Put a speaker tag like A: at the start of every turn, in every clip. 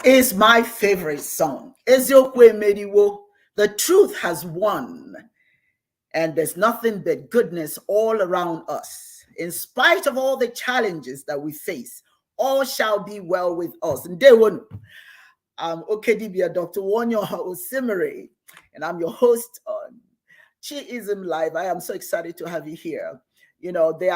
A: is my favorite song. Eziokwe Mediwo, the truth has won, and there's nothing but goodness all around us. In spite of all the challenges that we face, all shall be well with us. And day one, I'm Okedibia Dr. Wonyo Osimiri, and I'm your host on Chiism Live. I am so excited to have you here. You know, there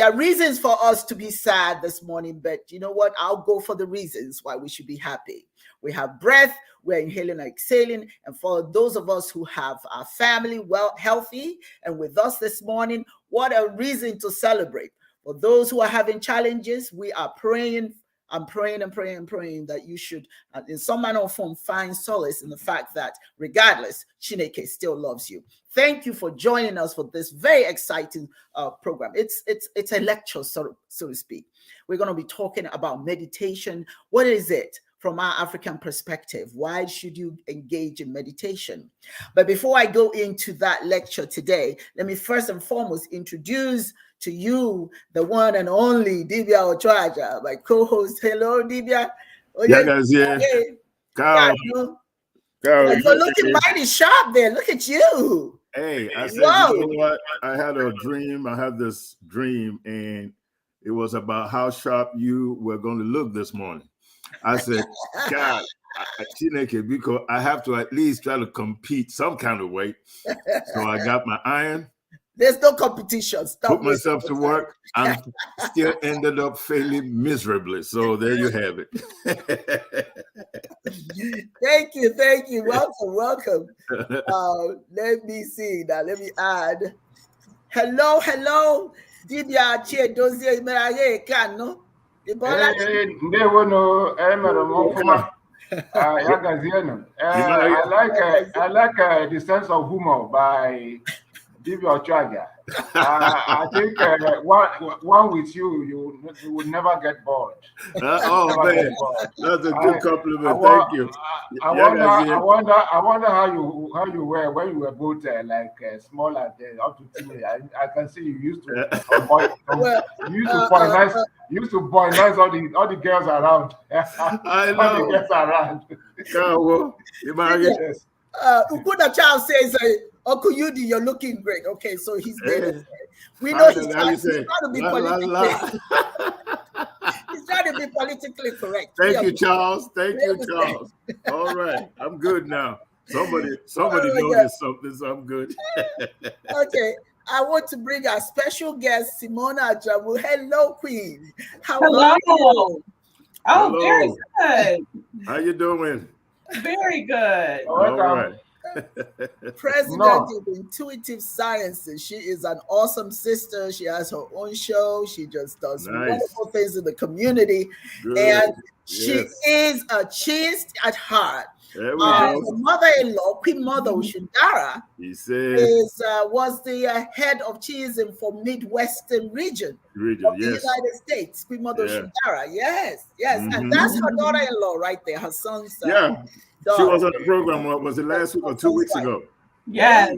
A: are reasons for us to be sad this morning, but you know what? I'll go for the reasons why we should be happy. We have breath, we're inhaling and exhaling. And for those of us who have our family well, healthy and with us this morning, what a reason to celebrate. For those who are having challenges, we are praying. I'm praying and praying and praying that you should, in some manner or form, find solace in the fact that regardless, Chineke still loves you. Thank you for joining us for this very exciting program. It's a lecture, so to speak. We're going to be talking about meditation. What is it from our African perspective? Why should you engage in meditation? But before I go into that lecture today, let me first and foremost introduce to you the one and only Dibia Ochoaja, my co-host. Hello, Dibia.
B: Oh, yeah, guys, yeah.
A: Hey.
B: Carl.
A: You're looking mighty sharp there. Look at you.
B: Hey, I said, you know what? I had a dream. I had this dream, and it was about how sharp you were going to look this morning. I said, God, Chineke, because I have to at least try to compete some kind of way. So I got my iron.
A: There's no competition.
B: Put myself to work. I still ended up failing miserably. So there you have it.
A: Thank you. Welcome. Let me see now. Let me add. Hello. Dibia Chie Dozie Meraye Kano.
C: I like the sense of humor by Dibia Ochoaja. I think one with you would never get bored.
B: Man, that's a good compliment. Thank you.
C: I wonder how you were when you were both small and up to teenage. I can see you used to boy nice all the girls around.
B: I know.
C: All the girls around.
B: Yes.
A: Ukuda Child says, Uncle Yudi, you're looking great. Okay, so he's there. We know he's trying to be politically. He's trying to be politically correct.
B: Thank you, Charles. All right, I'm good now. Somebody noticed something, so I'm good.
A: Okay, I want to bring our special guest, Simona Ajamu. Hello, Queen.
D: Hello.
A: You?
D: Oh, very good.
B: How you doing?
D: Very good.
B: All right.
A: President of Intuitive Sciences. She is an awesome sister. She has her own show. She just does wonderful things in the community.
B: Good.
A: And she is a cheist at heart.
B: There we go.
A: Her mother-in-law, Queen Mother Ushindara, was the head of cheism for Midwestern region of the United States. Queen Mother Ushindara, yes.
B: Mm-hmm.
A: And that's her daughter-in-law right there, her son's daughter.
B: She was on the program, was it last week or 2 weeks ago?
D: Yes.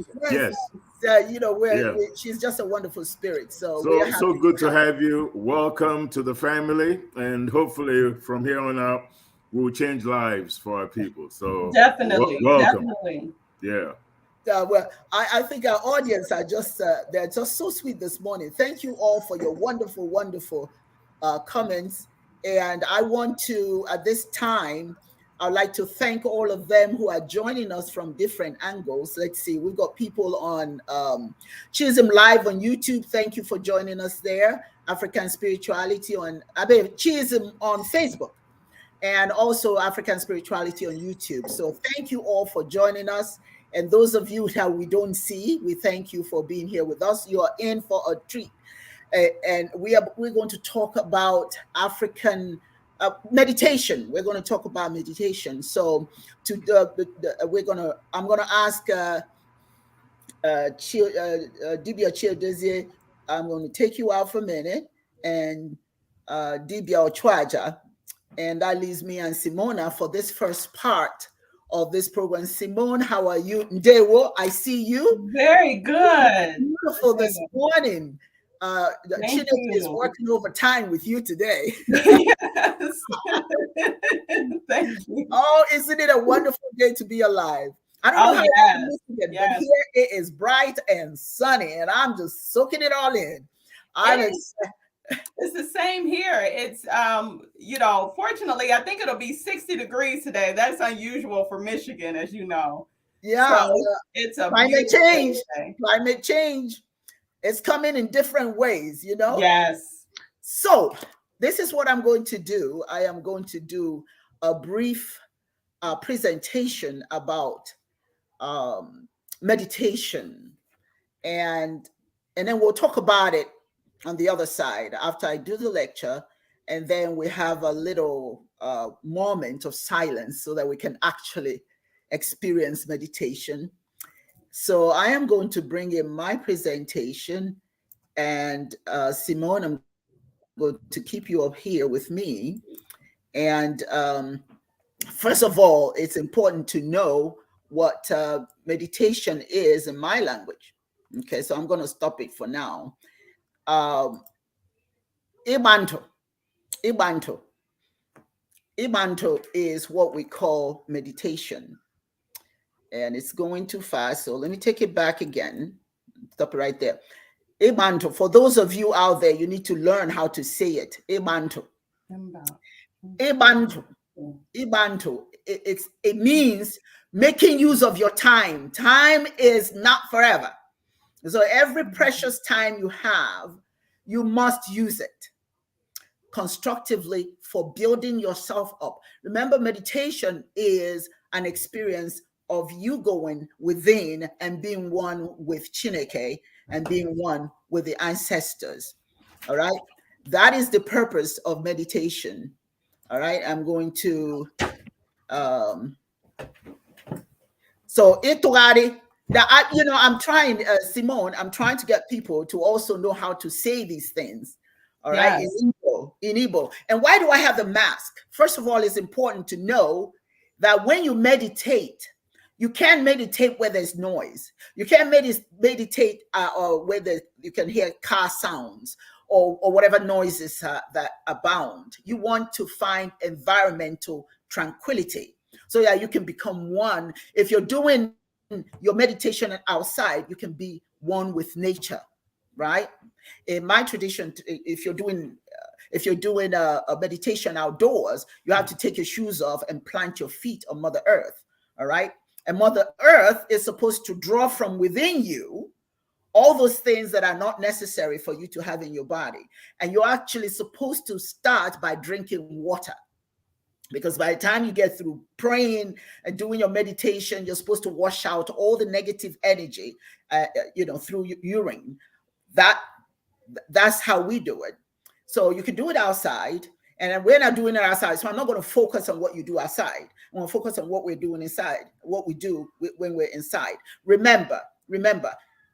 A: She's just a wonderful spirit. So
B: good to have you. Welcome to the family, and hopefully from here on out, we'll change lives for our people. So
D: definitely,
B: welcome.
D: Definitely.
B: Yeah.
A: I think our audience are they're just so sweet this morning. Thank you all for your wonderful, wonderful comments. And I want to, at this time, I'd like to thank all of them who are joining us from different angles. Let's see, we've got people on Chiism Live on YouTube. Thank you for joining us there. African Spirituality on Chiism on Facebook, and also African Spirituality on YouTube. So thank you all for joining us. And those of you that we don't see, we thank you for being here with us. You are in for a treat. And we're going to talk about African meditation. We're going to talk about meditation. So I'm going to ask Dibia Chiedozie. I'm going to take you out for a minute, and Dibia Ochoaja, and that leaves me and Simona for this first part of this program. Simone, how are you? Ndewo, I see you.
D: Very good.
A: Beautiful this morning. Chineke is working overtime with you today.
D: Yes. Thank you.
A: Oh, isn't it a wonderful day to be alive? I don't know how
D: yes.
A: it is in Michigan,
D: Yes.
A: but here it is bright and sunny, and I'm just soaking it all in.
D: It's the same here. It's fortunately, I think it'll be 60 degrees today. That's unusual for Michigan, as you know.
A: Yeah,
D: so it's a
A: climate change.
D: Day.
A: Climate change. It's coming in different ways, you know?
D: Yes.
A: So this is what I'm going to do. I am going to do a brief presentation about meditation, and then we'll talk about it on the other side after I do the lecture, and then we have a little moment of silence so that we can actually experience meditation. So I am going to bring in my presentation, and Simone, I'm going to keep you up here with me. And first of all, it's important to know what meditation is in my language. Okay, so I'm going to stop it for now. Ibanto is what we call meditation. And it's going too fast, so let me take it back again. Stop it right there. Ibanto, for those of you out there, you need to learn how to say it. Ibanto. It means making use of your time. Time is not forever. So every precious time you have, you must use it constructively for building yourself up. Remember, meditation is an experience of you going within and being one with Chineke and being one with the ancestors. All right. That is the purpose of meditation. All right. I'm going to, so itogari. I'm trying, Simone, I'm trying to get people to also know how to say these things. All right. In Igbo. And why do I have the mask? First of all, it's important to know that when you meditate, you can't meditate where there's noise. You can't meditate or where you can hear car sounds or whatever noises that abound. You want to find environmental tranquility so that you can become one. If you're doing your meditation outside, you can be one with nature, right? In my tradition, if you're doing a meditation outdoors, you have to take your shoes off and plant your feet on Mother Earth, all right? And Mother Earth is supposed to draw from within you all those things that are not necessary for you to have in your body. And you're actually supposed to start by drinking water. Because by the time you get through praying and doing your meditation, you're supposed to wash out all the negative energy, through urine. That's how we do it. So you can do it outside, and we're not doing it outside. So I'm not going to focus on what you do outside. I'm going to focus on what we're doing inside, what we do when we're inside. Remember,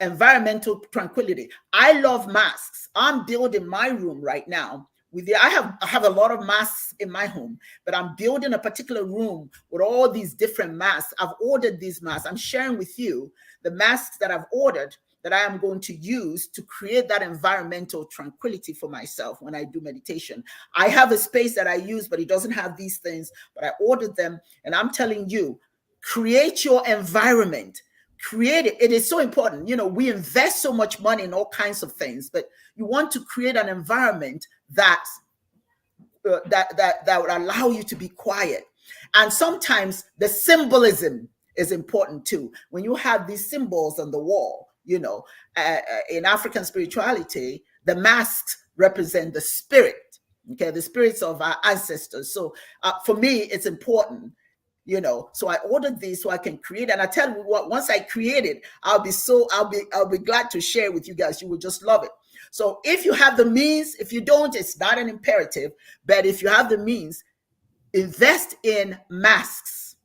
A: environmental tranquility. I love masks. I'm building my room right now. I have a lot of masks in my home, but I'm building a particular room with all these different masks. I've ordered these masks. I'm sharing with you the masks that I've ordered that I am going to use to create that environmental tranquility for myself when I do meditation. I have a space that I use, but it doesn't have these things, but I ordered them. And I'm telling you, create your environment. Create it. It is so important. We invest so much money in all kinds of things, but you want to create an environment that would allow you to be quiet. And sometimes the symbolism is important too. When you have these symbols on the wall, in African spirituality, the masks represent the spirit, okay, the spirits of our ancestors. So for me, it's important. So I ordered these so I can create. And I tell you what, once I create it, I'll be glad to share with you guys. You will just love it. So if you have the means, if you don't, it's not an imperative, but if you have the means, invest in masks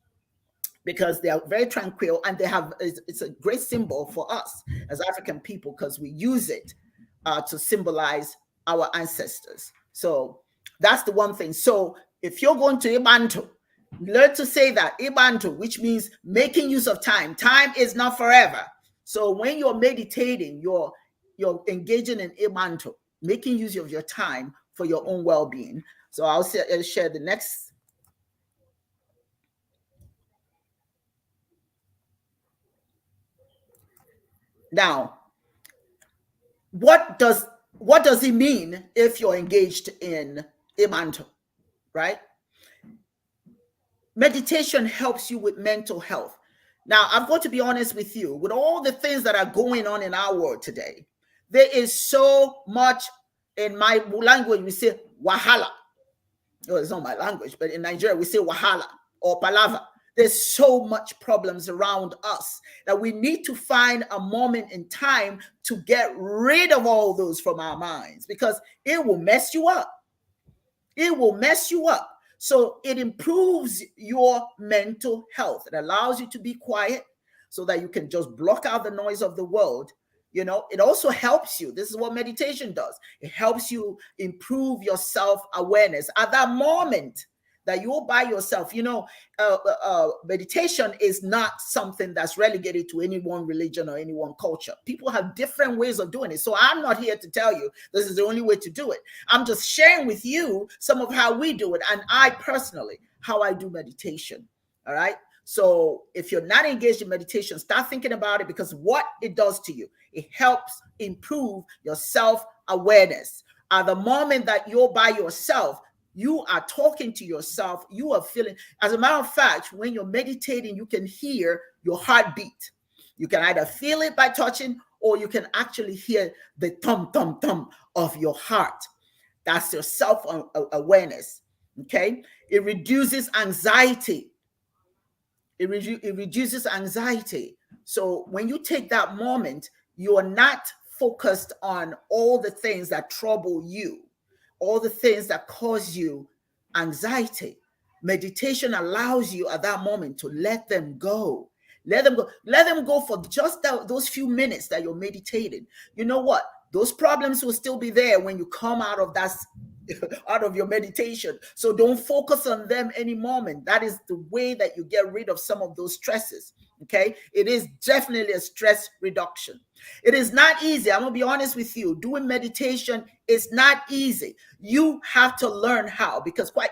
A: because they are very tranquil and it's a great symbol for us as African people because we use it to symbolize our ancestors. So that's the one thing. So if you're going to Ibantu, learn to say that Ibantu, which means making use of time. Time is not forever. So when you're meditating, you're you're engaging in imanto, making use of your time for your own well-being. So I'll share the next. Now, what does it mean if you're engaged in imanto, right? Meditation helps you with mental health. Now, I'm going to be honest with you, with all the things that are going on in our world today, there is so much. In my language, we say wahala. Well, it's not my language, but in Nigeria, we say wahala or palava. There's so much problems around us that we need to find a moment in time to get rid of all those from our minds, because it will mess you up. It will mess you up. So it improves your mental health. It allows you to be quiet so that you can just block out the noise of the world. You know, it also helps you. This is what meditation does. It helps you improve your self-awareness at that moment that you're by yourself. You know, meditation is not something that's relegated to any one religion or any one culture. People have different ways of doing it. So I'm not here to tell you this is the only way to do it. I'm just sharing with you some of how we do it, and I personally, how I do meditation. All right. So if you're not engaged in meditation, start thinking about it, because what it does to you, it helps improve your self-awareness. At the moment that you're by yourself, you are talking to yourself. You are feeling, as a matter of fact, when you're meditating, you can hear your heartbeat. You can either feel it by touching, or you can actually hear the thump, thump, thump of your heart. That's your self-awareness. Okay. It reduces anxiety. It reduces anxiety. So when you take that moment, you are not focused on all the things that trouble you, all the things that cause you anxiety. Meditation allows you at that moment to let them go. Let them go. Let them go for just those few minutes that you're meditating. You know what? Those problems will still be there when you come out of that, out of your meditation. So don't focus on them any moment. That is the way that you get rid of some of those stresses. Okay. It is definitely a stress reduction. It is not easy. I'm gonna be honest with you. Doing meditation is not easy. You have to learn how, because quite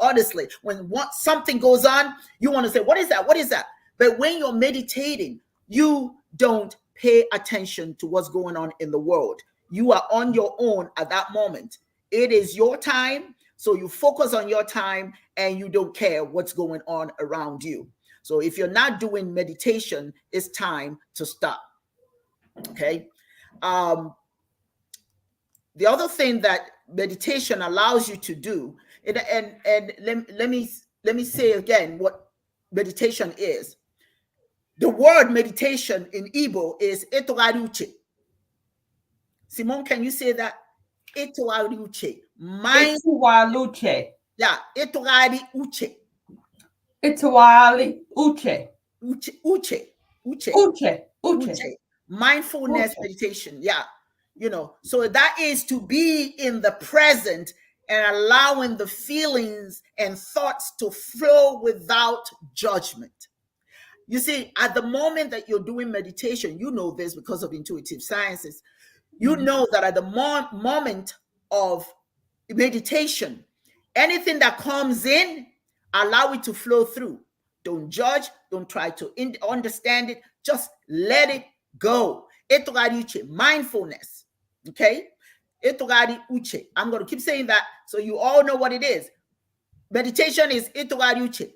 A: honestly, when something goes on, you want to say, what is that? What is that? But when you're meditating, you don't pay attention to what's going on in the world. You are on your own at that moment. It is your time. So you focus on your time and you don't care what's going on around you. So if you're not doing meditation, it's time to stop. Okay. The other thing that meditation allows you to do, and let me say again what meditation is. The word meditation in Igbo is etogari uche. Simone, can you say that? Etogari uche.
D: Ituwaluche.
A: Yeah, etogari uche.
D: Ituwali uche.
A: Uche. Mindfulness meditation. Yeah. You know, so that is to be in the present and allowing the feelings and thoughts to flow without judgment. You see, at the moment that you're doing meditation, you know this because of intuitive sciences. You know that at the moment of meditation, anything that comes in, allow it to flow through. Don't judge. Don't try to understand it. Just let it go. Etogari uche, mindfulness. Okay? Etogari uche. I'm going to keep saying that so you all know what it is. Meditation is etogari uche.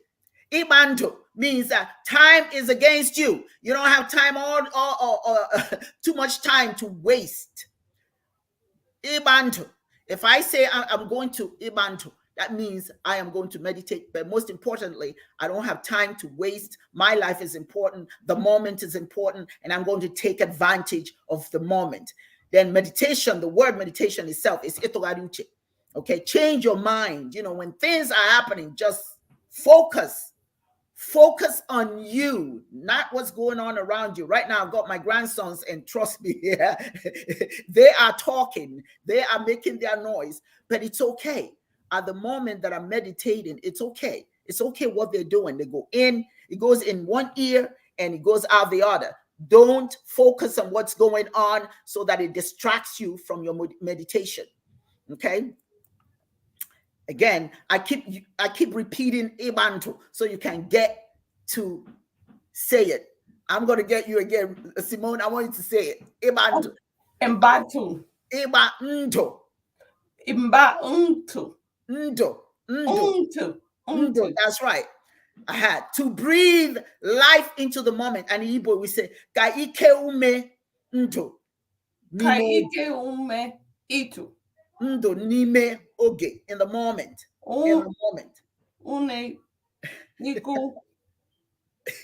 A: Ibanto means that time is against you. You don't have time or too much time to waste. Ibanto. If I say I'm going to Ibanto, that means I am going to meditate. But most importantly, I don't have time to waste. My life is important. The moment is important. And I'm going to take advantage of the moment. Then meditation, the word meditation itself is etogari uche. Okay, change your mind. You know, when things are happening, just focus on you, not what's going on around you. Right now, I've got my grandsons, and trust me, yeah, they are talking, they are making their noise, but it's okay. At the moment that I'm meditating, it's okay. It's okay what they're doing. They go in, it goes in one ear and it goes out the other. Don't focus on what's going on so that it distracts you from your meditation. Okay. Again, I keep repeating Ibantu so you can get to say it. I'm going to get you again, Simone. I want you to say it. Ibantu.
D: Mbatu.
A: Ibantu.
D: Imbantu.
A: Ndo.
D: Untu.
A: That's right. I had to breathe life into the moment. And in Igbo, we say, Kaike ume ndo.
D: Kaike ume itu.
A: Ndo nime oge. In the moment. In the moment.
D: Une. Niku.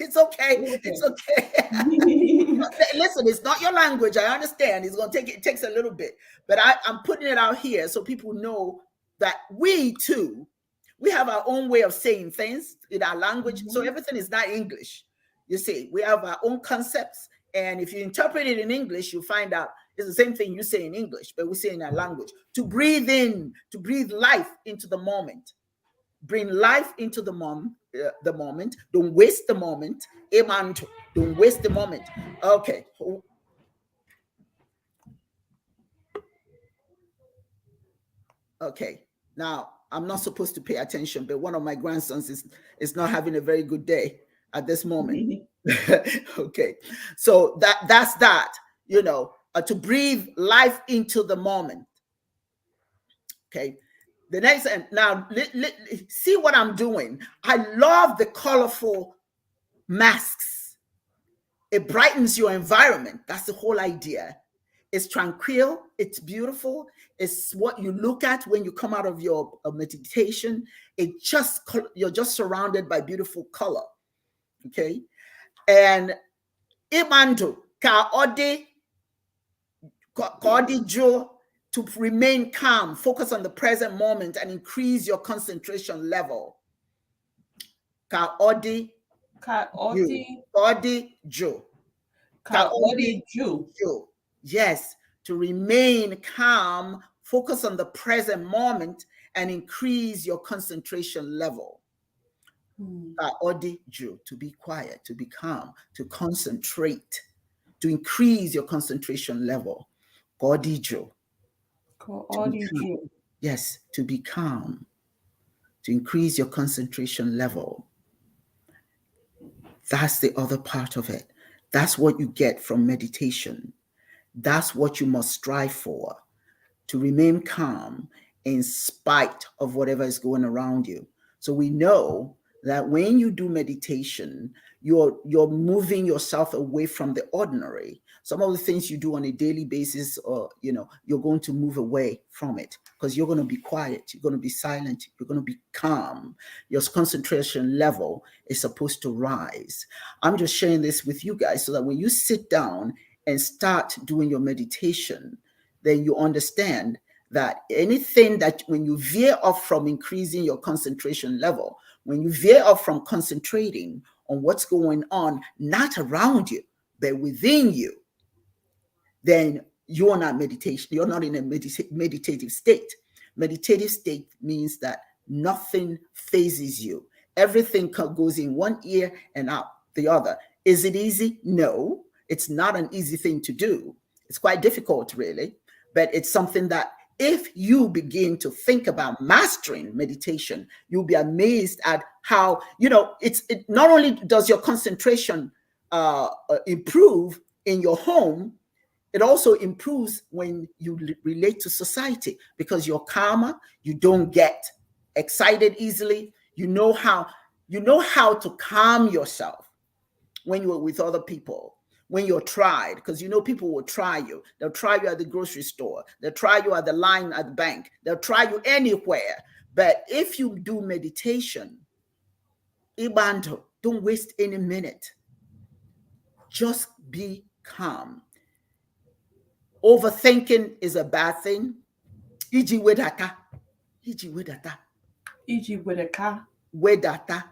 A: It's okay. It's okay. Listen, it's not your language. I understand. It takes a little bit. But I'm putting it out here so people know that we too, we have our own way of saying things in our language. So everything is not English. You see, we have our own concepts. And if you interpret it in English, you find out it's the same thing you say in English, but we say in our language. To breathe in, to breathe life into the moment. Bring life into the moment. Don't waste the moment. Don't waste the moment. Okay. Okay. Now, I'm not supposed to pay attention, but one of my grandsons is not having a very good day at this moment. Okay. So that's that, to breathe life into the moment. Okay. The next, now, see what I'm doing. I love the colorful masks. It brightens your environment. That's the whole idea. It's tranquil. It's beautiful. It's what you look at when you come out of your meditation. You're just surrounded by beautiful color. Okay. And Imandu ka odi jo, to remain calm, focus on the present moment, and increase your concentration level. Ka odi jo. Yes, to remain calm, focus on the present moment, and increase your concentration level. Ka odi jo, to be quiet, to be calm, to concentrate, to increase your concentration level. Ka odi jo. Yes, to be calm, to increase your concentration level. That's the other part of it. That's what you get from meditation. That's what you must strive for, to remain calm in spite of whatever is going around you. So we know that when you do meditation, you're moving yourself away from the ordinary. Some of the things you do on a daily basis, or you're going to move away from it because you're going to be quiet, you're going to be silent, you're going to be calm. Your concentration level is supposed to rise. I'm just sharing this with you guys so that when you sit down and start doing your meditation, then you understand that anything that when you veer off from increasing your concentration level, when you veer off from concentrating on what's going on, not around you, but within you, then you're not meditation. You're not in a meditative state. Meditative state means that nothing phases you. Everything goes in one ear and out the other. Is it easy? No, it's not an easy thing to do. It's quite difficult, really, but it's something that if you begin to think about mastering meditation, you'll be amazed at how, it not only does your concentration improve in your home, it also improves when you relate to society because you're calmer, you don't get excited easily, you know how to calm yourself when you're with other people. When you're tried, because people will try you. They'll try you at the grocery store. They'll try you at the line at the bank. They'll try you anywhere. But if you do meditation, Ibantu, don't waste any minute. Just be calm. Overthinking is a bad thing. Iji wedata. Iji wedata.
D: Iji wedaka.
A: Wedata.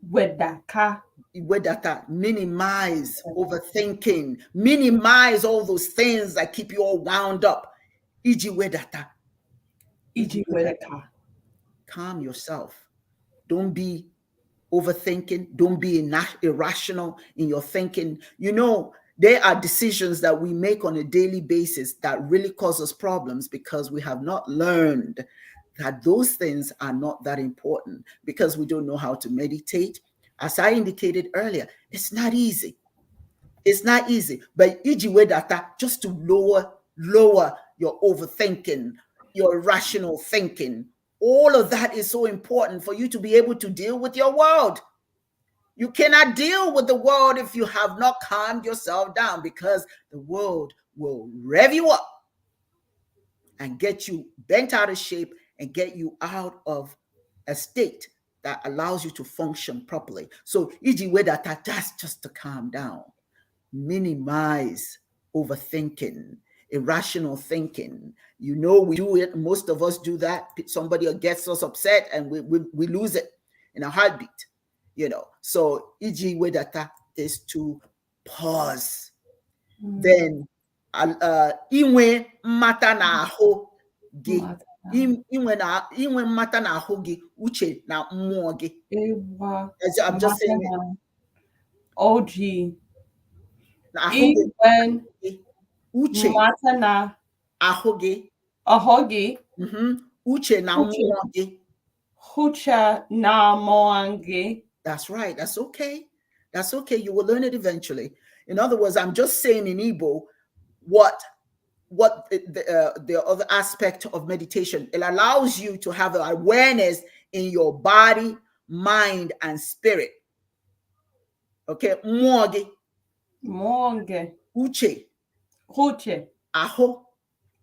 D: Wedaka.
A: Wedata. Minimize overthinking. Minimize all those things that keep you all wound up. Iji wedata.
D: Iji wedaka.
A: Calm yourself. Don't be overthinking. Don't be irrational in your thinking. There are decisions that we make on a daily basis that really cause us problems because we have not learned that those things are not that important, because we don't know how to meditate. As I indicated earlier, it's not easy. It's not easy. But way data just to lower your overthinking, your rational thinking. All of that is so important for you to be able to deal with your world. You cannot deal with the world if you have not calmed yourself down, because the world will rev you up and get you bent out of shape and get you out of a state that allows you to function properly. So, way that that's just to calm down, minimize overthinking, irrational thinking. You know, we do it. Most of us do that. Somebody gets us upset and we lose it in a heartbeat. You know, so way that is to pause. Then inwe mata na ahụ gị, inwe mata na ahụ gị, uche na mmụọ gị. I'm just saying it.
D: OG.
A: Uche
D: mata na
A: ahụ gị, uche na mmụọ gị.
D: Hucha na mmụọ gị.
A: That's right. That's okay. That's okay. You will learn it eventually. In other words, I'm just saying in Igbo what the other aspect of meditation. It allows you to have an awareness in your body, mind, and spirit. Okay. Mmụọ
D: gị.
A: Uche.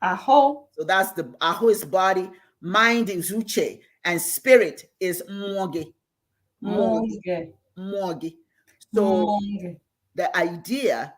D: Ahụ.
A: So that's the ahụ is body, mind is uche, and spirit is mmụọ gị. So the idea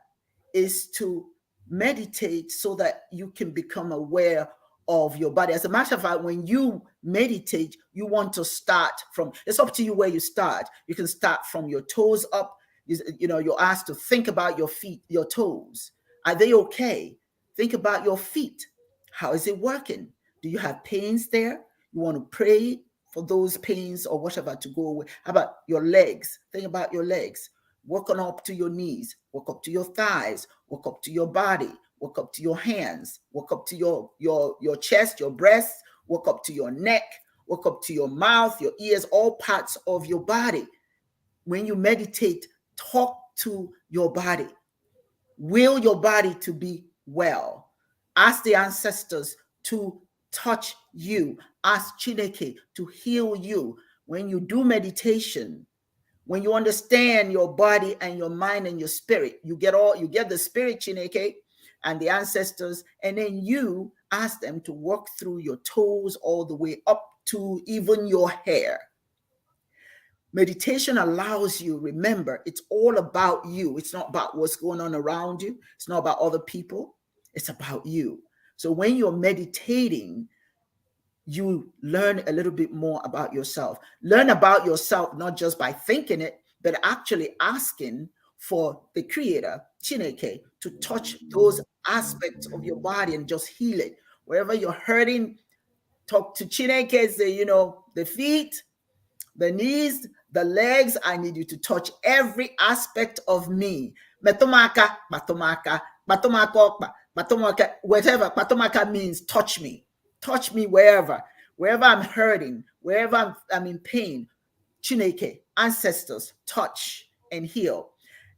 A: is to meditate so that you can become aware of your body. As a matter of fact, when you meditate, you want to start from, it's up to you where you start. You can start from your toes up. You know, you're asked to think about your feet, your toes. Are they okay? Think about your feet. How is it working? Do you have pains there? You want to pray for those pains or whatever to go away. How about your legs? Think about your legs. Work on up to your knees, work up to your thighs, work up to your body, work up to your hands, work up to your chest, your breasts, work up to your neck, work up to your mouth, your ears, all parts of your body. When you meditate, talk to your body. Will your body to be well. Ask the ancestors to touch you. Ask Chineke to heal you. When you do meditation, when you understand your body and your mind and your spirit, you get the spirit, Chineke, and the ancestors, and then you ask them to work through your toes all the way up to even your hair. Meditation allows you, remember, it's all about you. It's not about what's going on around you. It's not about other people. It's about you. So when you're meditating, you learn a little bit more about yourself. Learn about yourself, not just by thinking it, but actually asking for the Creator, Chineke, to touch those aspects of your body and just heal it. Wherever you're hurting, talk to Chineke, say, you know, the feet, the knees, the legs, I need you to touch every aspect of me. Matomaka, matomaka, matomaka, matomaka, whatever matomaka means, touch me. Touch me wherever I'm hurting, wherever I'm in pain. Chineke, ancestors, touch and heal.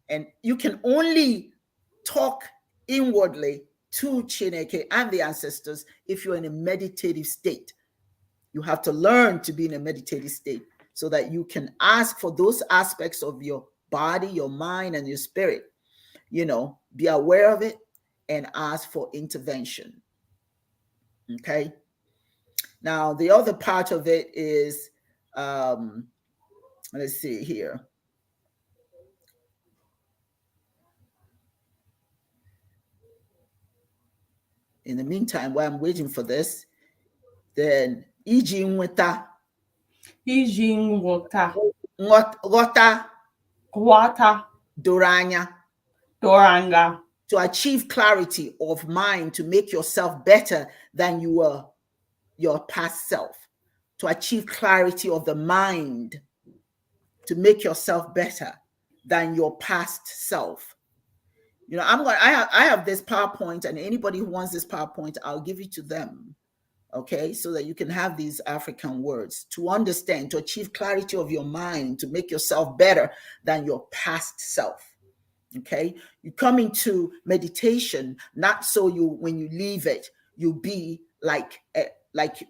A: And you can only talk inwardly to Chineke and the ancestors if you're in a meditative state. You have to learn to be in a meditative state so that you can ask for those aspects of your body, your mind, and your spirit. You know, be aware of it and ask for intervention. Okay. Now, the other part of it is, let's see here. In the meantime, while I'm waiting for this, then iji nweta ghọta doro anya, to achieve clarity of mind, to make yourself better than you were your past self, to achieve clarity of the mind, to make yourself better than your past self. You know, I have this PowerPoint, and anybody who wants this PowerPoint, I'll give it to them. Okay, so that you can have these African words to understand, to achieve clarity of your mind, to make yourself better than your past self. Okay, you come into meditation not so you, when you leave it, you be like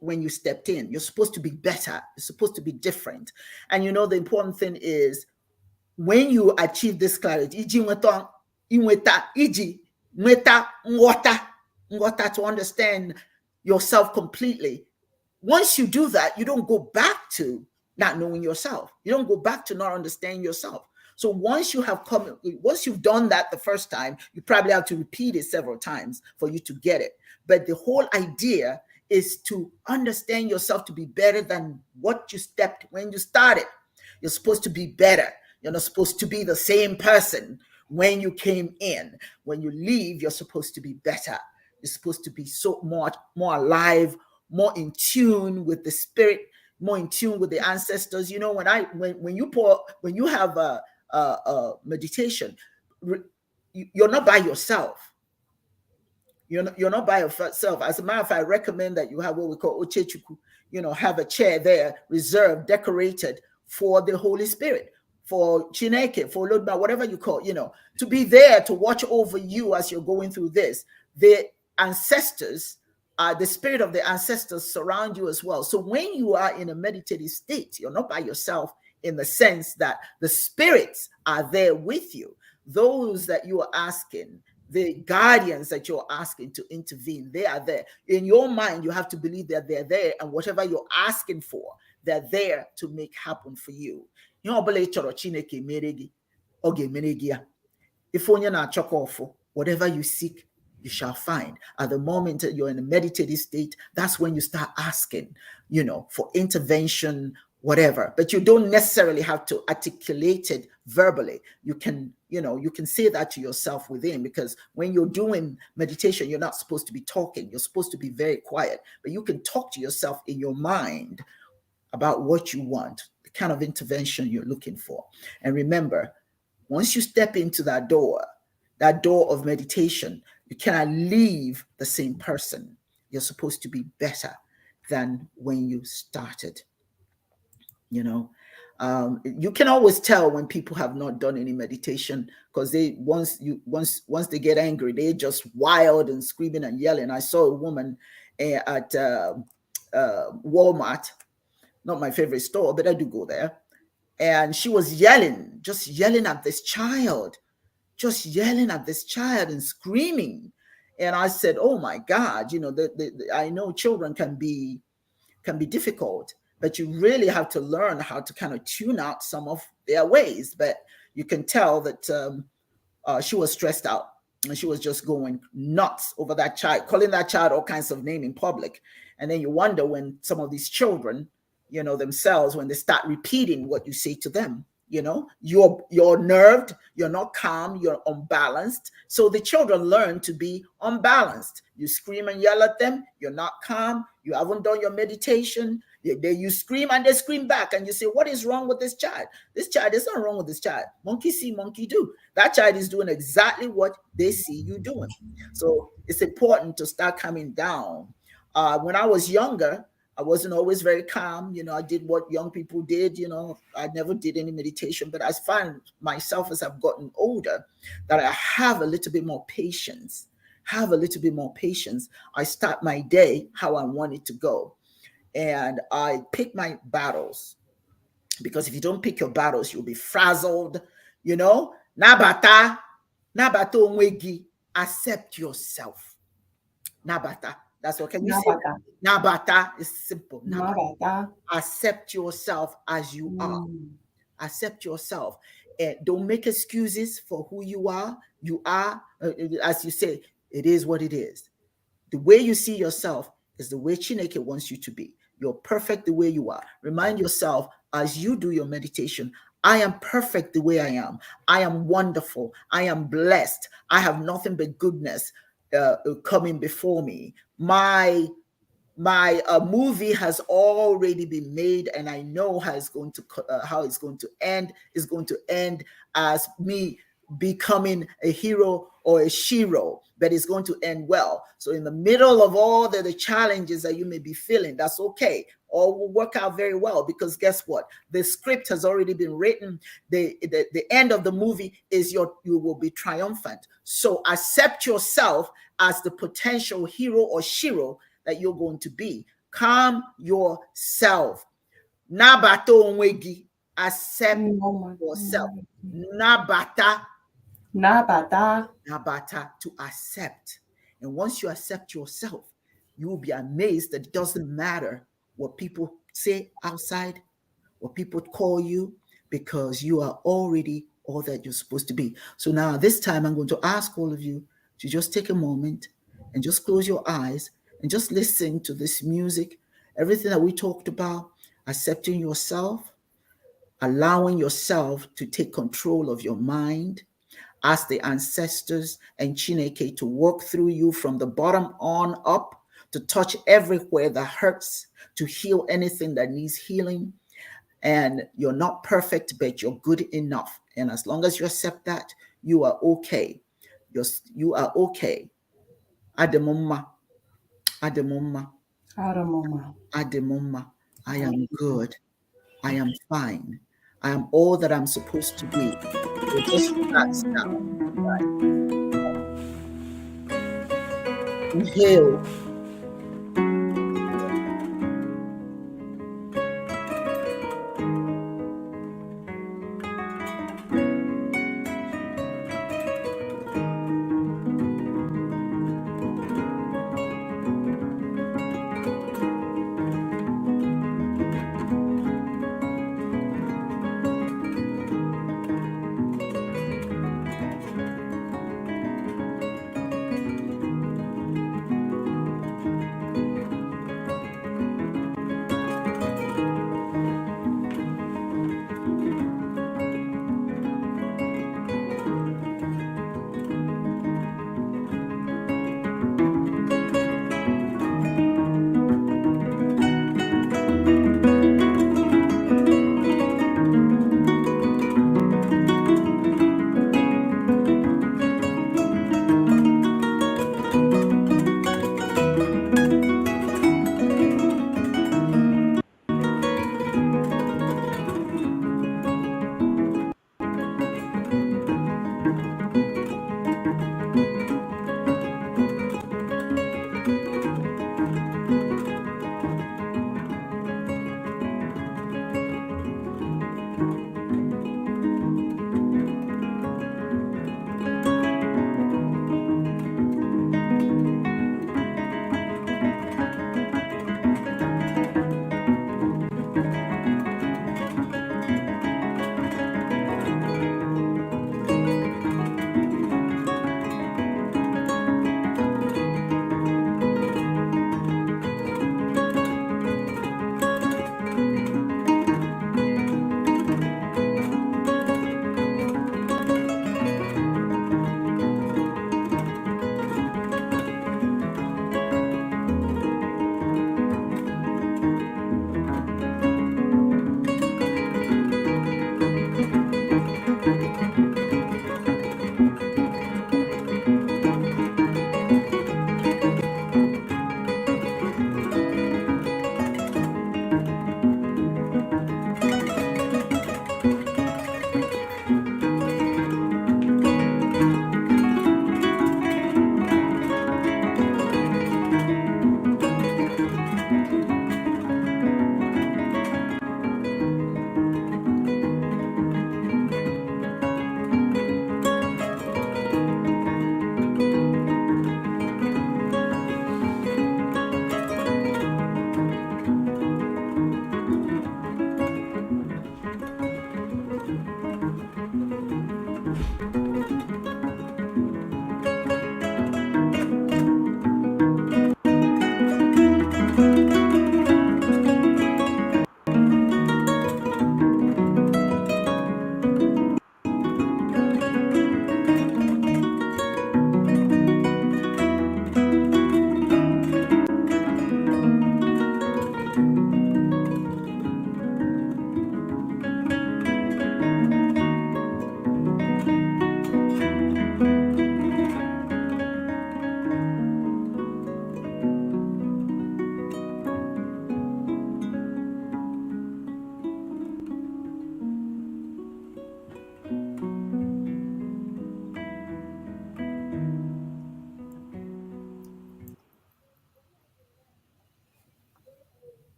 A: when you stepped in. You're supposed to be better. You're supposed to be different. And you know, the important thing is when you achieve this clarity, to understand yourself completely. Once you do that, you don't go back to not knowing yourself. You don't go back to not understanding yourself. So once you've done that the first time, you probably have to repeat it several times for you to get it. But the whole idea is to understand yourself to be better than what you stepped when you started. You're supposed to be better. You're not supposed to be the same person when you came in. When you leave, you're supposed to be better. You're supposed to be so more alive, more in tune with the spirit, more in tune with the ancestors. You know, when you have a meditation, you're not by yourself. You're not by yourself. As a matter of fact, I recommend that you have what we call ochechuku. You know, have a chair there reserved, decorated for the Holy Spirit, for Chineke, for Lodma, whatever you call, you know, to be there to watch over you as you're going through this. The ancestors, the spirit of the ancestors surround you as well. So when you are in a meditative state, you're not by yourself in the sense that the spirits are there with you. Those that you are asking, the guardians that you're asking to intervene, they are there. In your mind, you have to believe that they're there, and whatever you're asking for, they're there to make happen for you. Whatever you seek, you shall find. At the moment you're in a meditative state, that's when you start asking, you know, for intervention, whatever. But you don't necessarily have to articulate it verbally. You can, you know, you can say that to yourself within, because when you're doing meditation, you're not supposed to be talking. You're supposed to be very quiet, but you can talk to yourself in your mind about what you want, the kind of intervention you're looking for. And remember, once you step into that door of meditation, you cannot leave the same person. You're supposed to be better than when you started. You know, you can always tell when people have not done any meditation, because once they get angry, they're just wild and screaming and yelling. I saw a woman at Walmart, not my favorite store, but I do go there, and she was just yelling at this child, and screaming. And I said, oh my God, you know, I know children can be difficult, but you really have to learn how to kind of tune out some of their ways. But you can tell that she was stressed out, and she was just going nuts over that child, calling that child all kinds of names in public. And then you wonder when some of these children, you know, themselves, when they start repeating what you say to them, you know, you're nerved, you're not calm, you're unbalanced. So the children learn to be unbalanced. You scream and yell at them, you're not calm, you haven't done your meditation. You scream and they scream back, and you say, what is wrong with this child? This child, there's nothing wrong with this child. Monkey see, monkey do. That child is doing exactly what they see you doing. So it's important to start coming down. When I was younger, I wasn't always very calm. You know, I did what young people did. You know, I never did any meditation, but I find myself as I've gotten older that I have a little bit more patience. I start my day how I want it to go. And I pick my battles, because if you don't pick your battles, you'll be frazzled. You know, nabata onwegi, accept yourself. Nabata. That's what can you say? Nabata is simple. Nabata. Accept yourself as you are. Accept yourself. And don't make excuses for who you are. You are, as you say, it is what it is. The way you see yourself is the way Chineke wants you to be. You're perfect the way you are. Remind yourself as you do your meditation, I am perfect the way I am. I am wonderful. I am blessed. I have nothing but goodness coming before me. My movie has already been made, and I know how it's going to end. Is going to end as me becoming a hero or a shero, but it's going to end well. So in the middle of all the challenges that you may be feeling, that's okay. All will work out very well, because guess what? The script has already been written. The end of the movie is you will be triumphant. So accept yourself as the potential hero or shero that you're going to be. Calm yourself. Nabato onwegi. Accept yourself. Nabata. Nabata, to accept. And once you accept yourself, you will be amazed that it doesn't matter what people say outside, what people call you, because you are already all that you're supposed to be. So now this time I'm going to ask all of you to just take a moment and just close your eyes and just listen to this music, everything that we talked about, accepting yourself, allowing yourself to take control of your mind, ask the ancestors and Chineke to work through you from the bottom on up, to touch everywhere that hurts, to heal anything that needs healing. And you're not perfect, but you're good enough. And as long as you accept that, you are okay. You are okay. Ademumma. Ademumma. Ademumma. I am good. I am fine. I am all that I'm supposed to be. So just relax now. Right. Inhale.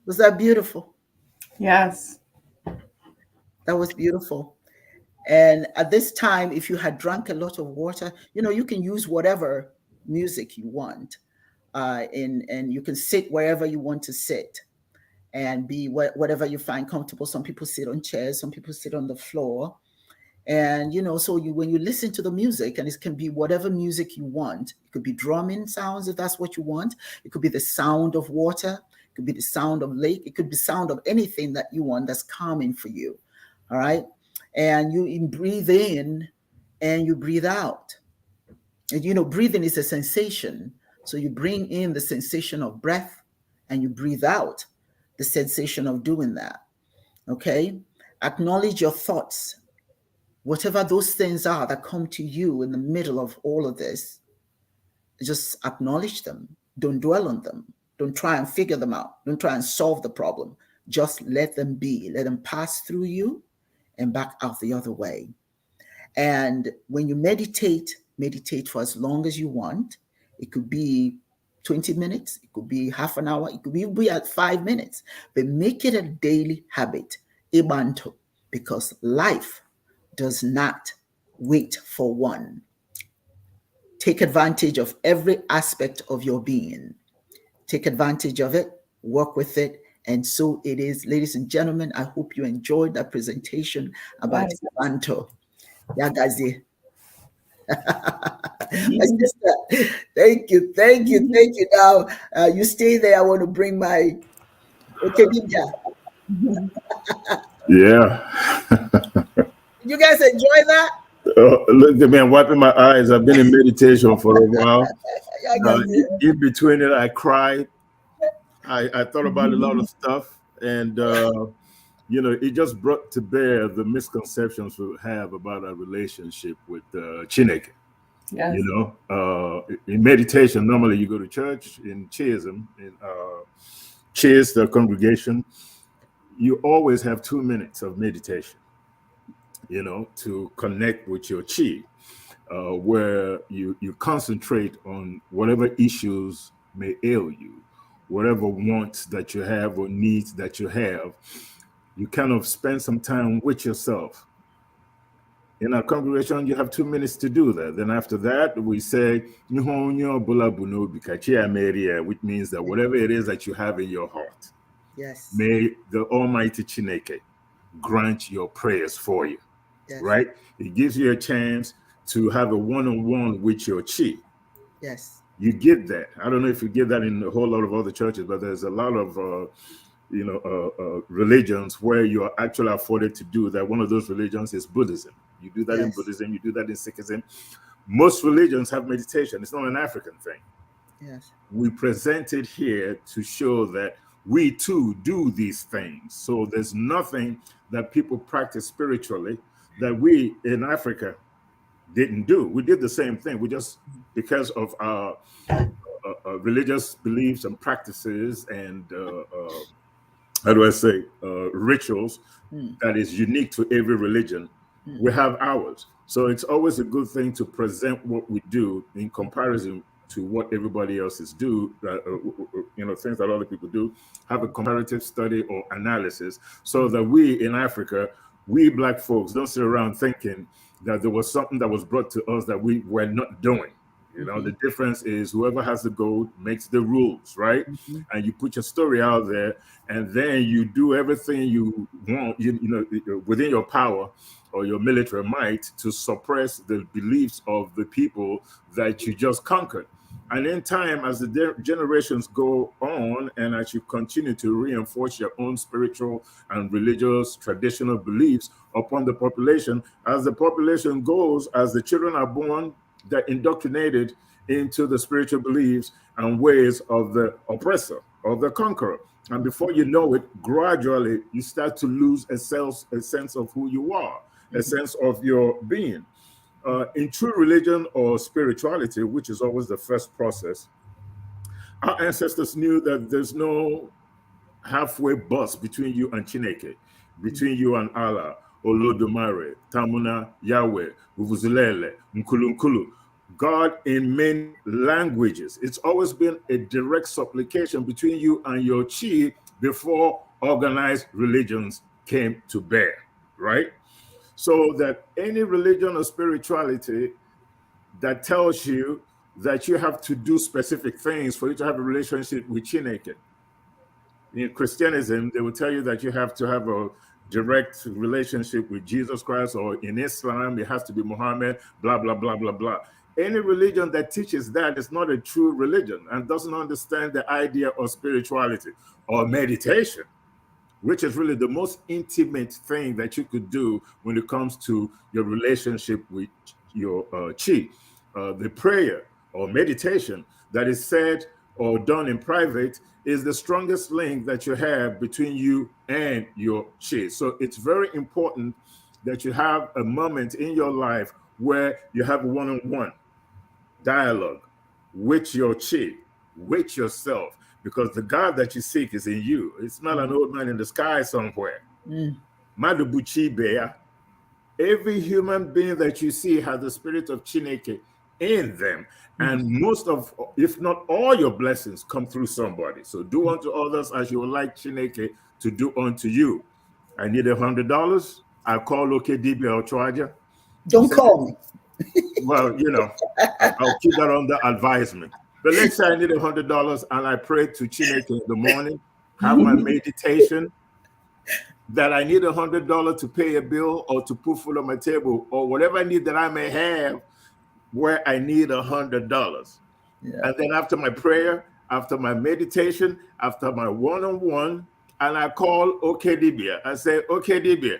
A: Was that beautiful?
D: Yes.
A: That was beautiful. And at this time, if you had drunk a lot of water, you can use whatever music you want, and you can sit wherever you want to sit and be whatever you find comfortable. Some people sit on chairs, some people sit on the floor. And so when you listen to the music, and it can be whatever music you want, it could be drumming sounds if that's what you want. It could be the sound of water, it could be the sound of lake, it could be sound of anything that you want that's calming for you. All right. And you breathe in and you breathe out. And breathing is a sensation. So you bring in the sensation of breath and you breathe out the sensation of doing that. Okay. Acknowledge your thoughts. Whatever those things are that come to you in the middle of all of this, just acknowledge them. Don't dwell on them. Don't try and figure them out. Don't try and solve the problem. Just let them be. Let them pass through you and back out the other way. And when you meditate for as long as you want. It could be 20 minutes. It could be half an hour. It could be at 5 minutes. But make it a daily habit. Ibanto, because life does not wait for one. Take advantage of every aspect of your being. Take advantage of it, work with it, and so it is. Ladies and gentlemen, I hope you enjoyed that presentation about Ibanto. Yagazi. My sister, thank you. Now, you stay there. I want to bring my
B: Yeah.
A: You guys enjoy that?
B: Look at me, I'm wiping my eyes. I've been in meditation for a while. In between it, I cried. I thought about a lot of stuff, and it just brought to bear the misconceptions we have about our relationship with Chineke.
D: Yes.
B: In meditation, normally you go to church in Chiism, in Chiis, the congregation. You always have 2 minutes of meditation, to connect with your chi, where you concentrate on whatever issues may ail you, whatever wants that you have or needs that you have. You kind of spend some time with yourself. In our congregation, you have 2 minutes to do that. Then after that, we say, which means that whatever it is that you have in your heart,
A: yes,
B: may the Almighty Chineke grant your prayers for you. Yes. Right? It gives you a chance to have a one-on-one with your chi.
A: Yes.
B: You get that. I don't know if you get that in a whole lot of other churches, but there's a lot of religions where you are actually afforded to do that. One of those religions is Buddhism. You do that in Buddhism, you do that in Sikhism. Most religions have meditation. It's not an African thing.
A: Yes.
B: We present it here to show that we too do these things. So there's nothing that people practice spiritually that we in Africa didn't do. We did the same thing. We just, because of our religious beliefs and practices and rituals that is unique to every religion, we have ours. So it's always a good thing to present what we do in comparison to what everybody else is do, things that other people do, have a comparative study or analysis, so that we in Africa, we Black folks don't sit around thinking that there was something that was brought to us that we were not doing. The difference is whoever has the gold makes the rules, right? And you put your story out there, and then you do everything you want, within your power or your military might to suppress the beliefs of the people that you just conquered. And in time, as the generations go on, and as you continue to reinforce your own spiritual and religious traditional beliefs upon the population, as the population goes, as the children are born, they're indoctrinated into the spiritual beliefs and ways of the oppressor, of the conqueror. And before you know it, gradually, you start to lose a sense of who you are, a sense of your being. In true religion or spirituality, which is always the first process, our ancestors knew that there's no halfway bus between you and Chineke, between you and Allah, Olodumare, Tamuna, Yahweh, Uvuzulele, Nkulunkulu. God in many languages. It's always been a direct supplication between you and your chi before organized religions came to bear, right? So that any religion or spirituality that tells you that you have to do specific things for you to have a relationship with Chineke. In Christianism, they will tell you that you have to have a direct relationship with Jesus Christ, or in Islam, it has to be Muhammad, blah, blah, blah, blah, blah. Any religion that teaches that is not a true religion and doesn't understand the idea of spirituality or meditation, which is really the most intimate thing that you could do when it comes to your relationship with your chi. The prayer or meditation that is said or done in private is the strongest link that you have between you and your chi. So it's very important that you have a moment in your life where you have a one-on-one dialogue with your chi, with yourself, because the God that you seek is in you. It's not an old man in the sky somewhere. Madubuchi Bea. Every human being that you see has the spirit of Chineke in them. And most of, if not all your blessings come through somebody. So do unto others as you would like Chineke to do unto you. I need $100. I'll call Okedibia Ochoaja.
A: Don't call me.
B: Well, you know, I'll keep that under advisement. But let's say I need $100 and I pray to Chineke in the morning, have my meditation, that I need $100 to pay a bill or to put food on my table or whatever I need that I may have where I need $100.
A: Yeah.
B: And then after my prayer, after my meditation, after my one-on-one, and I call Okedibia. I say, Okedibia,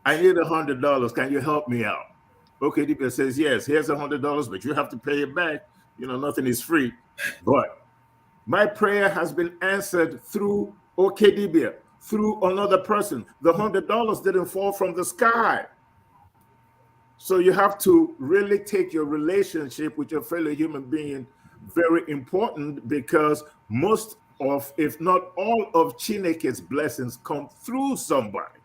B: I need $100. Can you help me out? Okedibia says, yes, here's $100, but you have to pay it back. You know, nothing is free. But my prayer has been answered through Okedibia, through another person. The $100 didn't fall from the sky. So you have to really take your relationship with your fellow human being very important, because most of, if not all of Chineke's blessings come through somebody.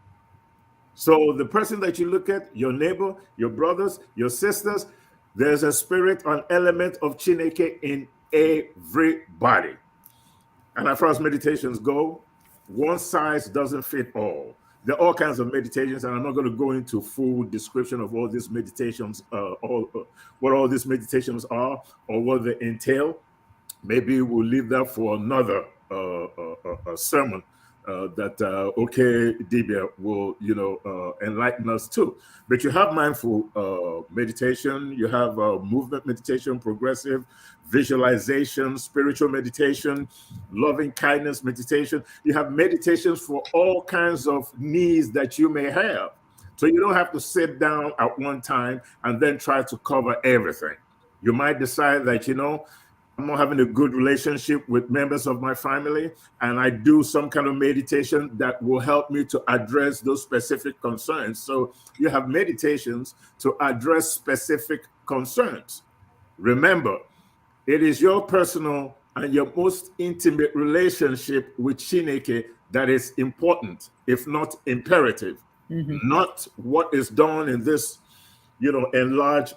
B: So the person that you look at, your neighbor, your brothers, your sisters, there's a spirit, an element of Chineke in everybody. And as far as meditations go, one size doesn't fit all. There are all kinds of meditations, and I'm not going to go into full description of all these meditations, what all these meditations are or what they entail. Maybe we'll leave that for another sermon that Okedibia will, enlighten us to. But you have mindful meditation, you have movement meditation, progressive visualization, spiritual meditation, loving kindness meditation. You have meditations for all kinds of needs that you may have. So you don't have to sit down at one time and then try to cover everything. You might decide that, I'm not having a good relationship with members of my family, and I do some kind of meditation that will help me to address those specific concerns. So you have meditations to address specific concerns. Remember, it is your personal and your most intimate relationship with Chineke that is important, if not imperative. Not what is done in this, enlarged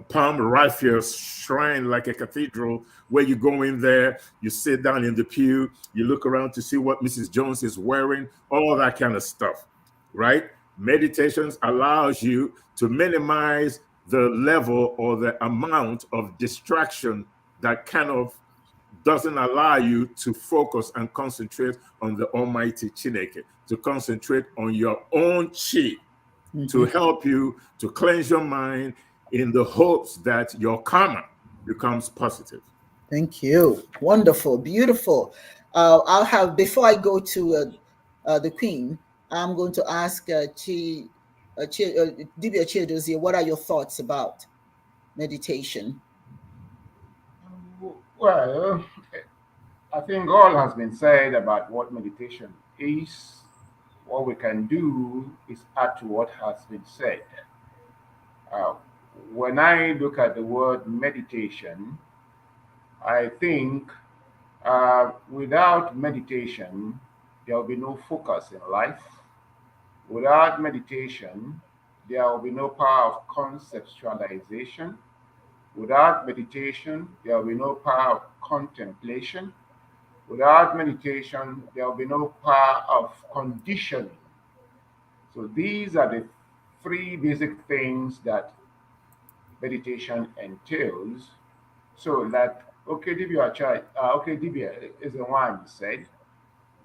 B: Palm Raphael's shrine, like a cathedral, where you go in there, you sit down in the pew, you look around to see what Mrs. Jones is wearing, all that kind of stuff, right? Meditations allows you to minimize the level or the amount of distraction that kind of doesn't allow you to focus and concentrate on the Almighty Chineke, to concentrate on your own chi, to help you to cleanse your mind in the hopes that your karma becomes positive.
A: Thank you. Wonderful, beautiful. I'll have, before I go to the Queen, I'm going to ask Dibia Chiedozie, what are your thoughts about meditation?
C: Well, I think all has been said about what meditation is. What we can do is add to what has been said. When I look at the word meditation, I think without meditation, there will be no focus in life. Without meditation, there will be no power of conceptualization. Without meditation, there will be no power of contemplation. Without meditation, there will be no power of conditioning. So these are the three basic things that meditation entails. So like Okedibia Okedibia is the one said,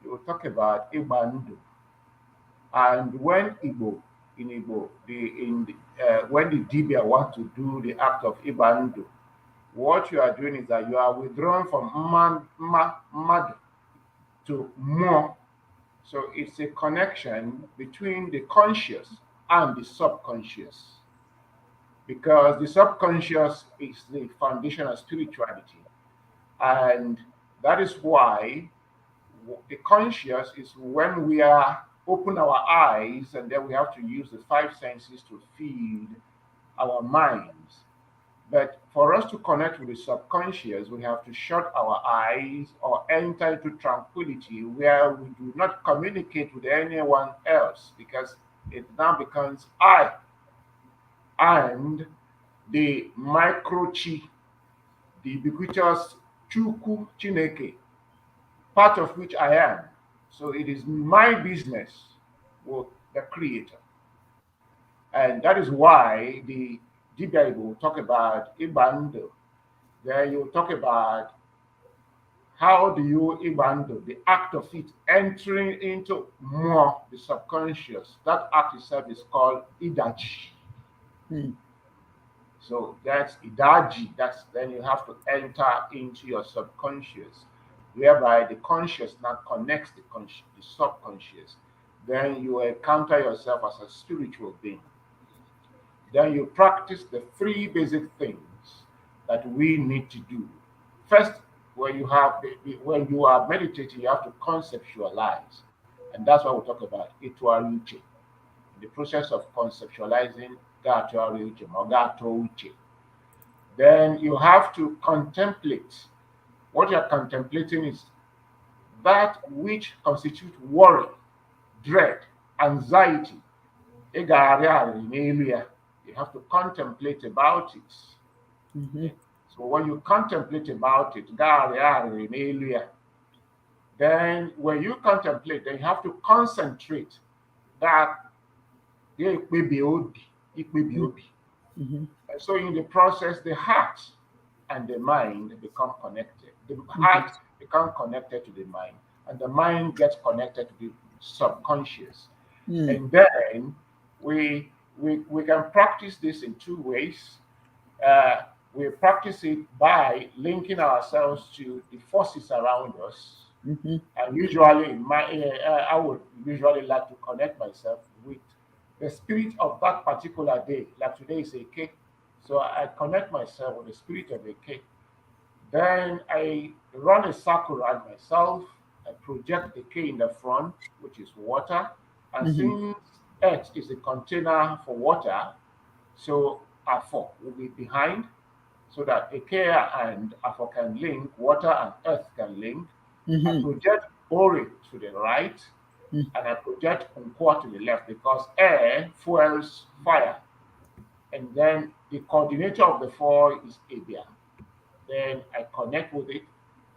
C: he will talk about Ibandu. And when Igbo, when the Dibia want to do the act of Ibandu, what you are doing is that you are withdrawn from mad to more. So it's a connection between the conscious and the subconscious, because the subconscious is the foundation of spirituality. And that is why the conscious is when we are open our eyes, and then we have to use the five senses to feed our minds. But for us to connect with the subconscious, we have to shut our eyes or enter into tranquility where we do not communicate with anyone else, because it now becomes I and the micro chi, the ubiquitous Chukwu Chineke, part of which I am. So it is my business with the Creator. And that is why the Dibia will talk about Ibando. Then you talk about how do you Ibando, the act of it entering into more the subconscious. That act itself is called Idaji.
A: Mm.
C: So that's Idaji. That's then you have to enter into your subconscious, whereby the conscious now connects the subconscious. Then you encounter yourself as a spiritual being. Then you practice the three basic things that we need to do. First, when you are meditating, you have to conceptualize, and that's what we talk about Ituari Uche. The process of conceptualizing Gatuari Uche or Gato Uche. Then you have to contemplate. What you are contemplating is that which constitutes worry, dread, anxiety. You have to contemplate about it.
A: Mhm.
C: So when you contemplate about it, then when you contemplate, then you have to concentrate that
A: Mhm.
C: and so in the process, the heart and the mind become connected. The
A: Mhm.
C: heart becomes connected to the mind, and the mind gets connected to the subconscious.
A: Mm.
C: And then we can practice this in two ways. Uh, we practice it by linking ourselves to the forces around us.
A: Mhm.
C: And usually, I would usually like to connect myself with the spirit of that particular day. Like today is a cake, so I connect myself with the spirit of a cake. Then I run a circle around myself. I project the K in the front, which is water. And
A: Mhm.
C: since Earth is a container for water, so Afo will be behind so that Ikea and Afo can link, water and Earth can link. I
A: Mhm.
C: project Ori to the right
A: Mm.
C: and I project Unqua to the left because air fuels fire. And then the coordinator of the four is Abia. Then I connect with it,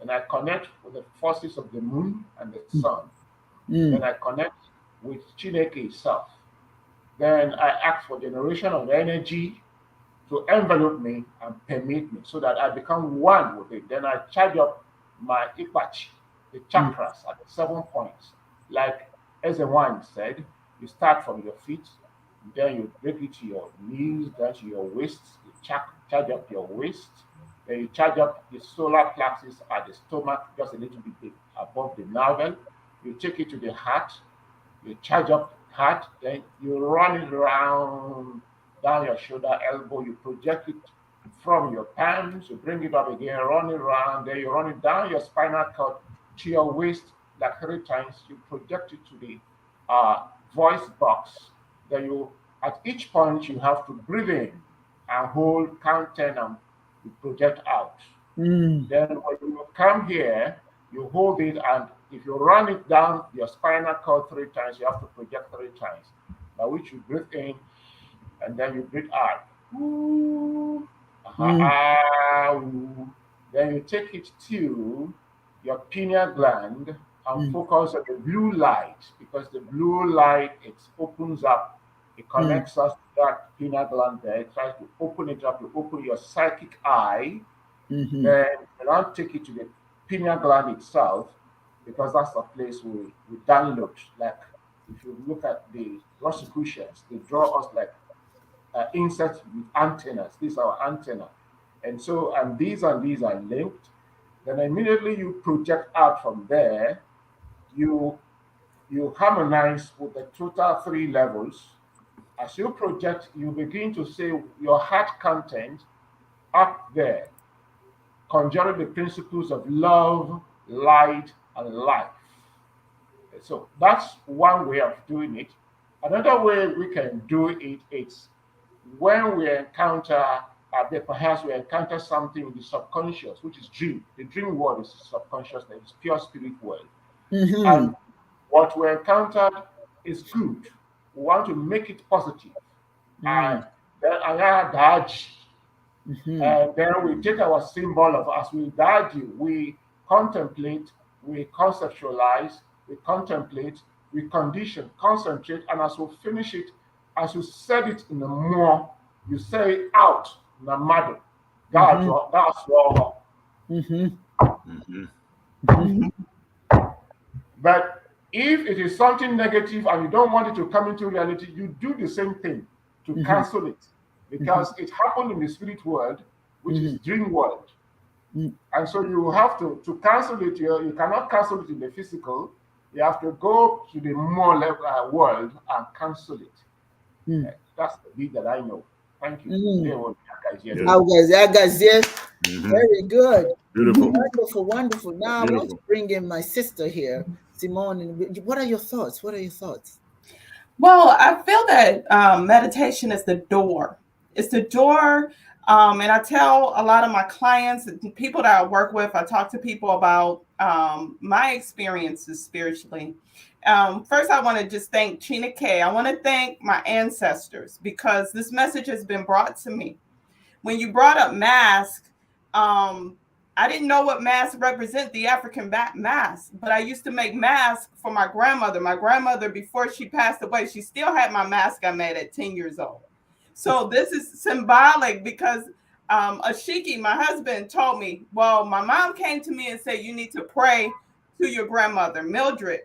C: and I connect with the forces of the moon and the sun. Then
A: Mm.
C: I connect with Chineke itself. Then I ask for generation of energy to envelop me and permit me so that I become one with it. Then I charge up my Ipachi, the
A: Mm.
C: chakras at the 7 points. Like as the one said, you start from your feet, then you break it to your knees, then to your waist, you charge up your waist, then you charge up the solar plexus at the stomach, just a little bit above the navel. You take it to the heart, you charge up heart, then you run it around down your shoulder, elbow, you project it from your palms, you bring it up again, run it around, then you run it down your spinal cord to your waist like 3 times. You project it to the voice box. Then you, at each point, you have to breathe in and hold, count 10, and you project out.
A: Mm.
C: Then when you come here, you hold it, and if you run it down your spinal cord 3 times, you have to project 3 times. By which you breathe in, and then you breathe out. Ooh,
A: Mm.
C: ah, ooh. Then you take it to your pineal gland and focus on the blue light, because the blue light, it opens up, it connects us to that pineal gland there. It tries to open it up, to open your psychic eye. Then you now take it to the pineal gland itself, because that's the place we download. Like if you look at the Rosicrucians, they draw us like insects with antennas. These are our antenna. And so, and these are linked. Then immediately you project out from there, you harmonize with the total 3 levels. As you project, you begin to say your heart content up there, conjuring the principles of love, light, and life. So that's one way of doing it. Another way we can do it is when we encounter, perhaps we encounter something in the subconscious, which is dream. The dream world is subconscious, it's pure spirit world. And what we encountered is good. We want to make it positive. And then and then we take our symbol of, as we guide you, we contemplate, we conceptualize, we contemplate, we condition, concentrate, and as we finish it, as you said it in the more, you say it out, Namado. That's all. But if it is something negative and you don't want it to come into reality, you do the same thing to cancel it, because it happened in the spirit world, which is dream world. And so you have to cancel it here. You cannot cancel it in the physical. You have to go to the more level world and cancel it. That's the bit that I know. Thank you.
A: Very good.
B: Beautiful.
A: Wonderful. Now I want to bring in my sister here, Simone. What are your thoughts?
D: Well, I feel that meditation is the door. It's the door. And I tell a lot of my clients, people that I work with, I talk to people about my experiences spiritually. First, I want to just thank Chena K. I want to thank my ancestors, because this message has been brought to me. When you brought up mask, I didn't know what masks represent, the African mask, but I used to make masks for my grandmother. My grandmother, before she passed away, she still had my mask I made at 10 years old. So this is symbolic, because Ashiki, my husband, told me, well, my mom came to me and said, you need to pray to your grandmother, Mildred.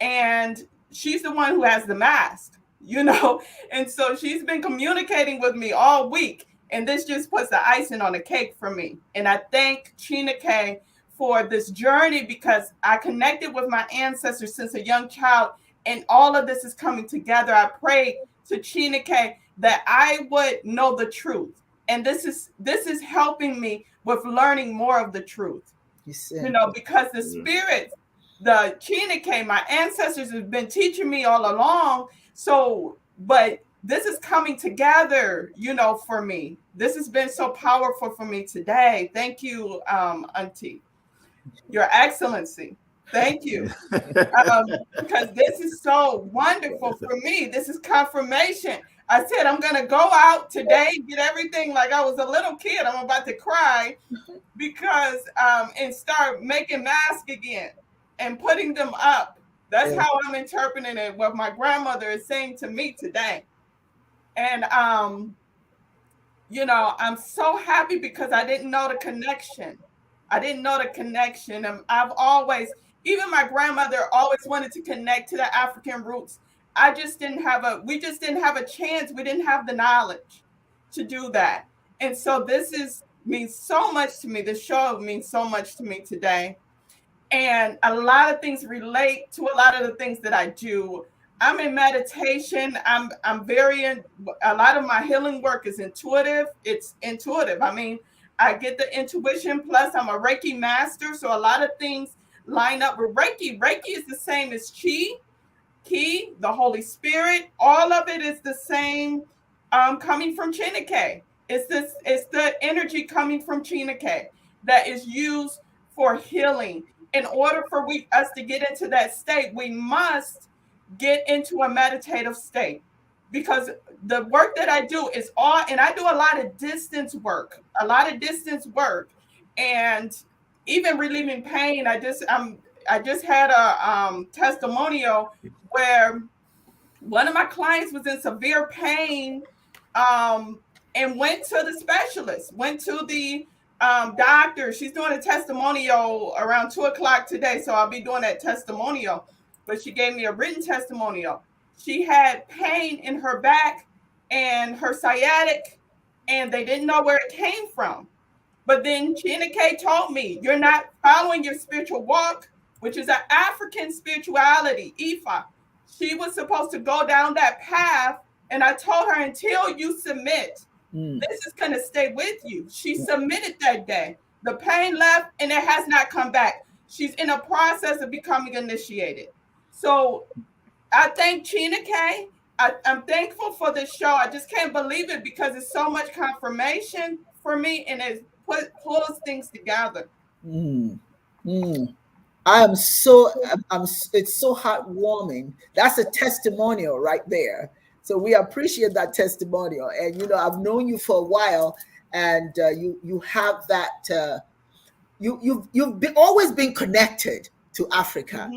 D: And she's the one who has the mask, and so she's been communicating with me all week. And this just puts the icing on the cake for me. And I thank Chena K for this journey, because I connected with my ancestors since a young child, and all of this is coming together. I pray to Chena K that I would know the truth. And this is helping me with learning more of the truth. Because the spirit, the Chena K, my ancestors have been teaching me all along. So, but this is coming together, for me. This has been so powerful for me today. Thank you, Auntie. Your Excellency. Thank you. Because this is so wonderful for me. This is confirmation. I said, I'm going to go out today, get everything like I was a little kid. I'm about to cry, because, and start making masks again and putting them up. That's how I'm interpreting it, what my grandmother is saying to me today. And, I'm so happy, because I didn't know the connection. And I've always, even my grandmother always wanted to connect to the African roots. We just didn't have a chance. We didn't have the knowledge to do that. And so means so much to me. This show means so much to me today. And a lot of things relate to a lot of the things that I do. I'm in meditation. I'm a lot of my healing work is intuitive. It's intuitive. I mean, I get the intuition, plus I'm a Reiki master. So a lot of things line up with Reiki. Reiki is the same as Ki, the Holy Spirit. All of it is the same, coming from Chena K. It's the energy coming from Chena K that is used for healing. In order for us to get into that state, we must get into a meditative state, because the work that I do is and I do a lot of distance work, and even relieving pain. I just had a testimonial where one of my clients was in severe pain, and went to the specialist, went to the doctor. She's doing a testimonial around 2:00 today, so I'll be doing that testimonial. But she gave me a written testimonial. She had pain in her back and her sciatic, and they didn't know where it came from. But then Chena K told me, you're not following your spiritual walk, which is an African spirituality, Ifa. She was supposed to go down that path. And I told her, until you submit, this is going to stay with you. She submitted that day. The pain left and it has not come back. She's in a process of becoming initiated. So I thank Chena K. I'm thankful for this show. I just can't believe it because it's so much confirmation for me, and it pulls things together.
A: I'm so it's so heartwarming. That's a testimonial right there. So we appreciate that testimonial. And you know, I've known you for a while, and you have that. You've always been connected to Africa.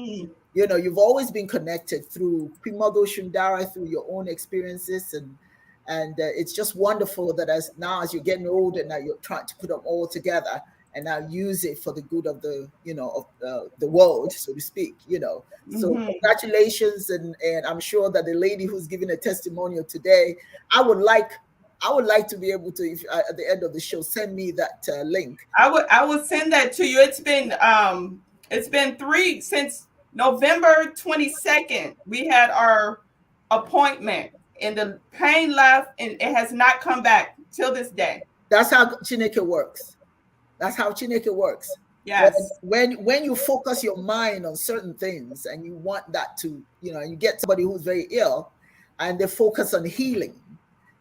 A: You know, you've always been connected through Queen Mother Shundara, through your own experiences, and it's just wonderful that as you're getting older, now you're trying to put them all together and now use it for the good of the, you know, of the world, so to speak, you know. So congratulations, and I'm sure that the lady who's giving a testimonial today, I would like to be able to, if, at the end of the show, send me that link.
D: I would send that to you. It's been since November 22nd. We had our appointment, and the pain left, and it has not come back till this day.
A: That's how Chineke works. That's how Chineke works.
D: Yes.
A: When you focus your mind on certain things and you want that to, you know, you get somebody who's very ill and they focus on healing,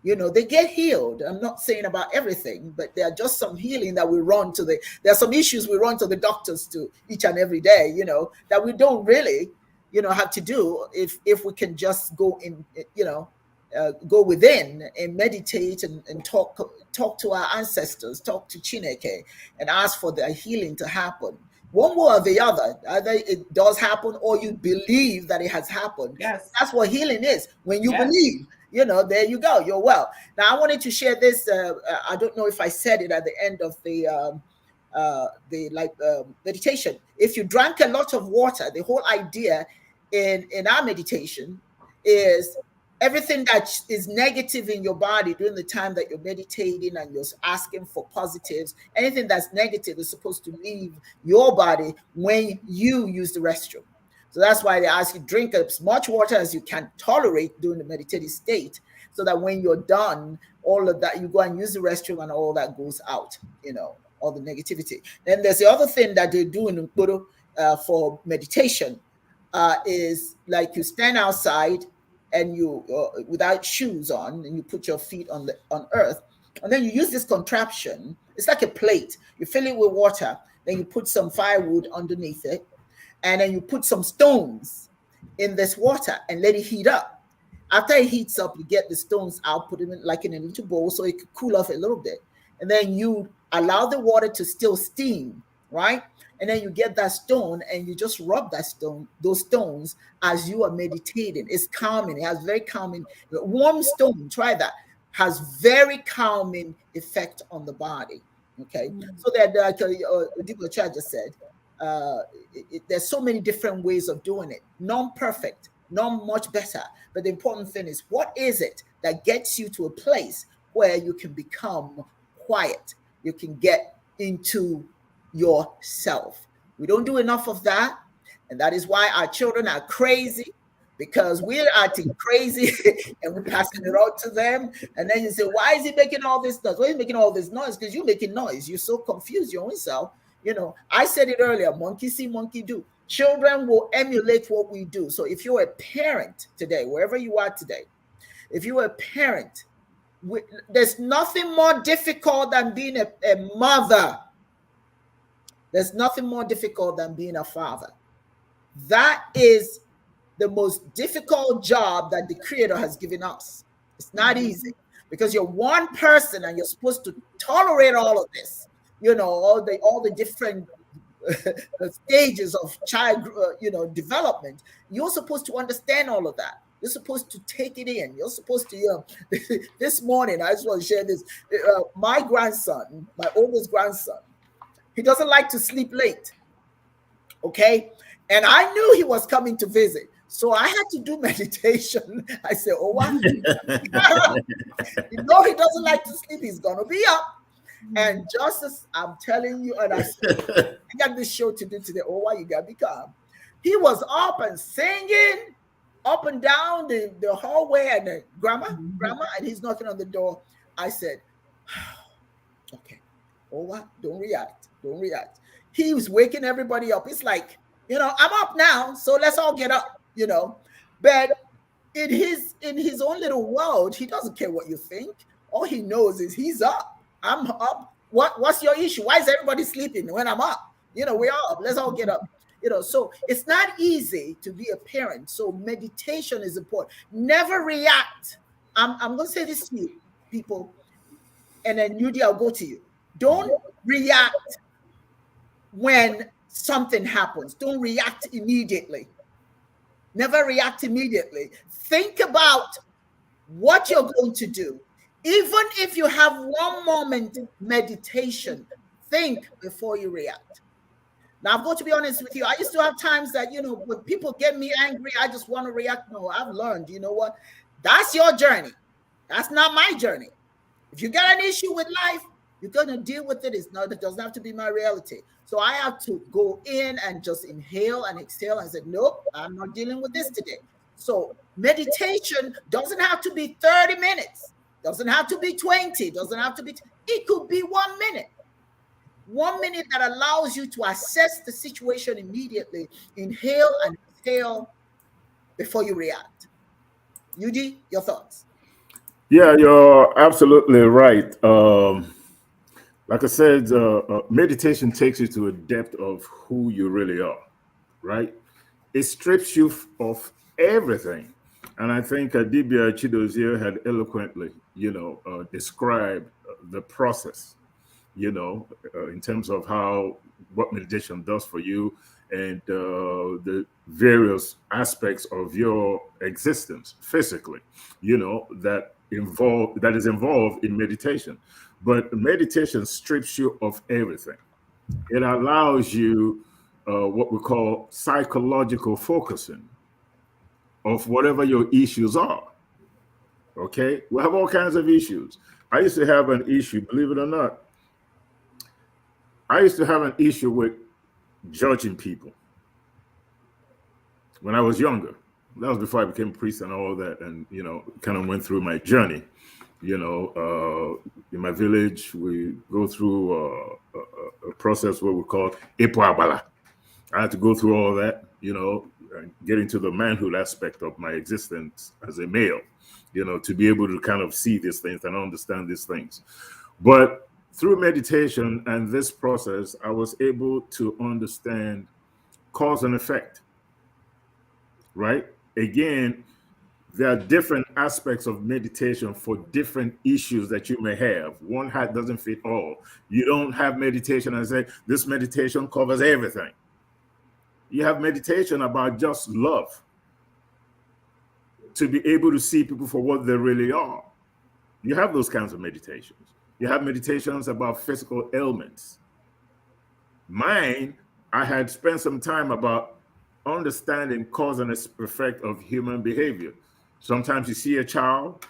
A: you know, they get healed. I'm not saying about everything, but there are just some healing that we run to there are some issues we run to the doctors to each and every day, you know, that we don't really, you know, have to do if we can just go in, you know, go within and meditate and talk to our ancestors, talk to Chineke, and ask for the healing to happen. One way or the other, either it does happen or you believe that it has happened.
D: Yes.
A: That's what healing is. When you believe, you know, there you go, you're well. Now I wanted to share this. I don't know if I said it at the end of the meditation. If you drank a lot of water, the whole idea in our meditation is everything that is negative in your body during the time that you're meditating and you're asking for positives, anything that's negative is supposed to leave your body when you use the restroom. So that's why they ask you drink as much water as you can tolerate during the meditative state, so that when you're done, all of that, you go and use the restroom and all that goes out, you know, all the negativity. Then there's the other thing that they do in Nkuru for meditation is like you stand outside and you without shoes on, and you put your feet on earth, and then you use this contraption. It's like a plate. You fill it with water, then you put some firewood underneath it, and then you put some stones in this water and let it heat up. After it heats up, you get the stones out, put them in like in a little bowl so it could cool off a little bit, and then you allow the water to still steam, right? And then you get that stone and you just rub those stones as you are meditating. It's calming. It has very calming, warm stone, try that, has very calming effect on the body. Okay. So that Odibo Cha just said, there's so many different ways of doing it. Non-perfect, not much better. But the important thing is, what is it that gets you to a place where you can become quiet? You can get into yourself. We don't do enough of that, and that is why our children are crazy, because we're acting crazy and we're passing it on to them. And then you say, why is he making all this noise? Why is he making all this noise? Because you're making noise. You're so confused your own self. You know, I said it earlier, monkey see, monkey do. Children will emulate what we do. So if you're a parent today, wherever you are today, if you're a parent, there's nothing more difficult than being a mother. There's nothing more difficult than being a father. That is the most difficult job that the Creator has given us. It's not easy because you're one person and you're supposed to tolerate all of this, you know, all the different the stages of child, development. You're supposed to understand all of that. You're supposed to take it in. You're supposed to, this morning, I just want to share this. My grandson, my oldest grandson, he doesn't like to sleep late. Okay. And I knew he was coming to visit. So I had to do meditation. I said, oh, what? He doesn't like to sleep. He's going to be up. And just as I'm telling you, and I said, I got this show to do today. Oh, why you got to be calm. He was up and singing up and down the hallway, and grandma, and he's knocking on the door. I said, okay, oh, what? Don't react. He was waking everybody up. It's like, I'm up now, so let's all get up, But in his own little world, he doesn't care what you think. All he knows is he's up. I'm up. What's your issue? Why is everybody sleeping when I'm up? We're all up. Let's all get up. So it's not easy to be a parent. So meditation is important. Never react. I'm going to say this to you, people, and then Yudi, I'll go to you. Don't react when something happens. Don't react immediately. Never react immediately. Think about what you're going to do. Even if you have one moment meditation, think before you react. Now, I'm going to be honest with you. I used to have times that, when people get me angry, I just want to react. No, I've learned, you know what? That's your journey. That's not my journey. If you got an issue with life, you're going to deal with it. It doesn't have to be my reality. So I have to go in and just inhale and exhale and say, nope, I'm not dealing with this today. So meditation doesn't have to be 30 minutes. Doesn't have to be 20. Doesn't have to be. It could be 1 minute. 1 minute that allows you to assess the situation immediately. Inhale and exhale before you react. Yudi, your thoughts?
B: Yeah, you're absolutely right. Like I said, meditation takes you to a depth of who you really are, right? It strips you of everything. And I think Dibia Chidozie had eloquently, described the process, in terms of what meditation does for you and the various aspects of your existence physically, that is involved in meditation. But meditation strips you of everything. It allows you what we call psychological focusing of whatever your issues are. Okay? We have all kinds of issues. I used to have an issue, believe it or not. I used to have an issue with judging people when I was younger. That was before I became a priest and all that, and kind of went through my journey. In my village, we go through a process what we call Epo Abala. I had to go through all that, and get into the manhood aspect of my existence as a male, to be able to kind of see these things and understand these things. But through meditation and this process, I was able to understand cause and effect, right? Again, there are different aspects of meditation for different issues that you may have. One hat doesn't fit all. You don't have meditation and say, this meditation covers everything. You have meditation about just love, to be able to see people for what they really are. You have those kinds of meditations. You have meditations about physical ailments. Mine, I had spent some time about understanding cause and effect of human behavior. Sometimes you see a child,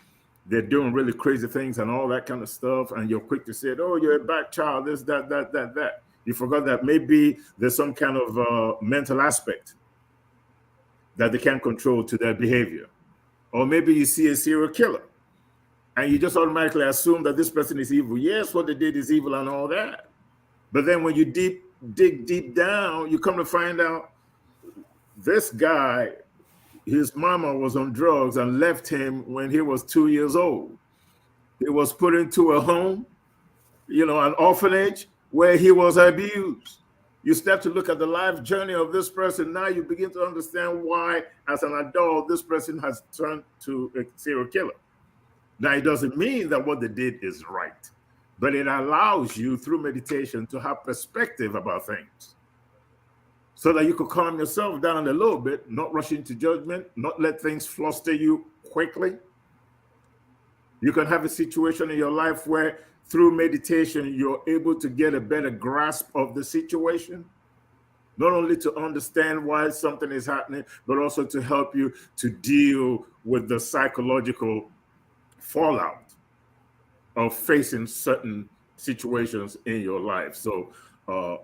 B: they're doing really crazy things and all that kind of stuff, and you're quick to say, oh, you're a bad child, this, that. You forgot that maybe there's some kind of mental aspect that they can't control to their behavior. Or maybe you see a serial killer, and you just automatically assume that this person is evil. Yes, what they did is evil and all that. But then when you dig deep down, you come to find out this guy, his mama was on drugs and left him when he was 2 years old. He was put into a home, an orphanage where he was abused. You start to look at the life journey of this person. Now you begin to understand why, as an adult, this person has turned to a serial killer. Now, it doesn't mean that what they did is right, but it allows you through meditation to have perspective about things. so that you could calm yourself down a little bit, not rush into judgment, not let things fluster you quickly. You can have a situation in your life where through meditation, you're able to get a better grasp of the situation, not only to understand why something is happening, but also to help you to deal with the psychological fallout of facing certain situations in your life. So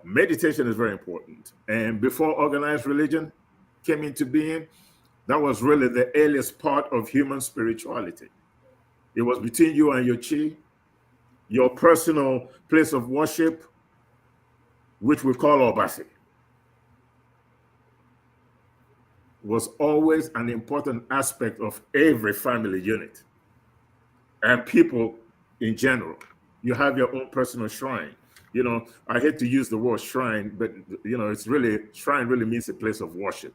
B: meditation is very important. And before organized religion came into being, that was really the earliest part of human spirituality. It was between you and your chi, your personal place of worship, which we call Obasi, was always an important aspect of every family unit and people in general. You have your own personal shrine. You know, I hate to use the word shrine, but you know, it's really, shrine really means a place of worship.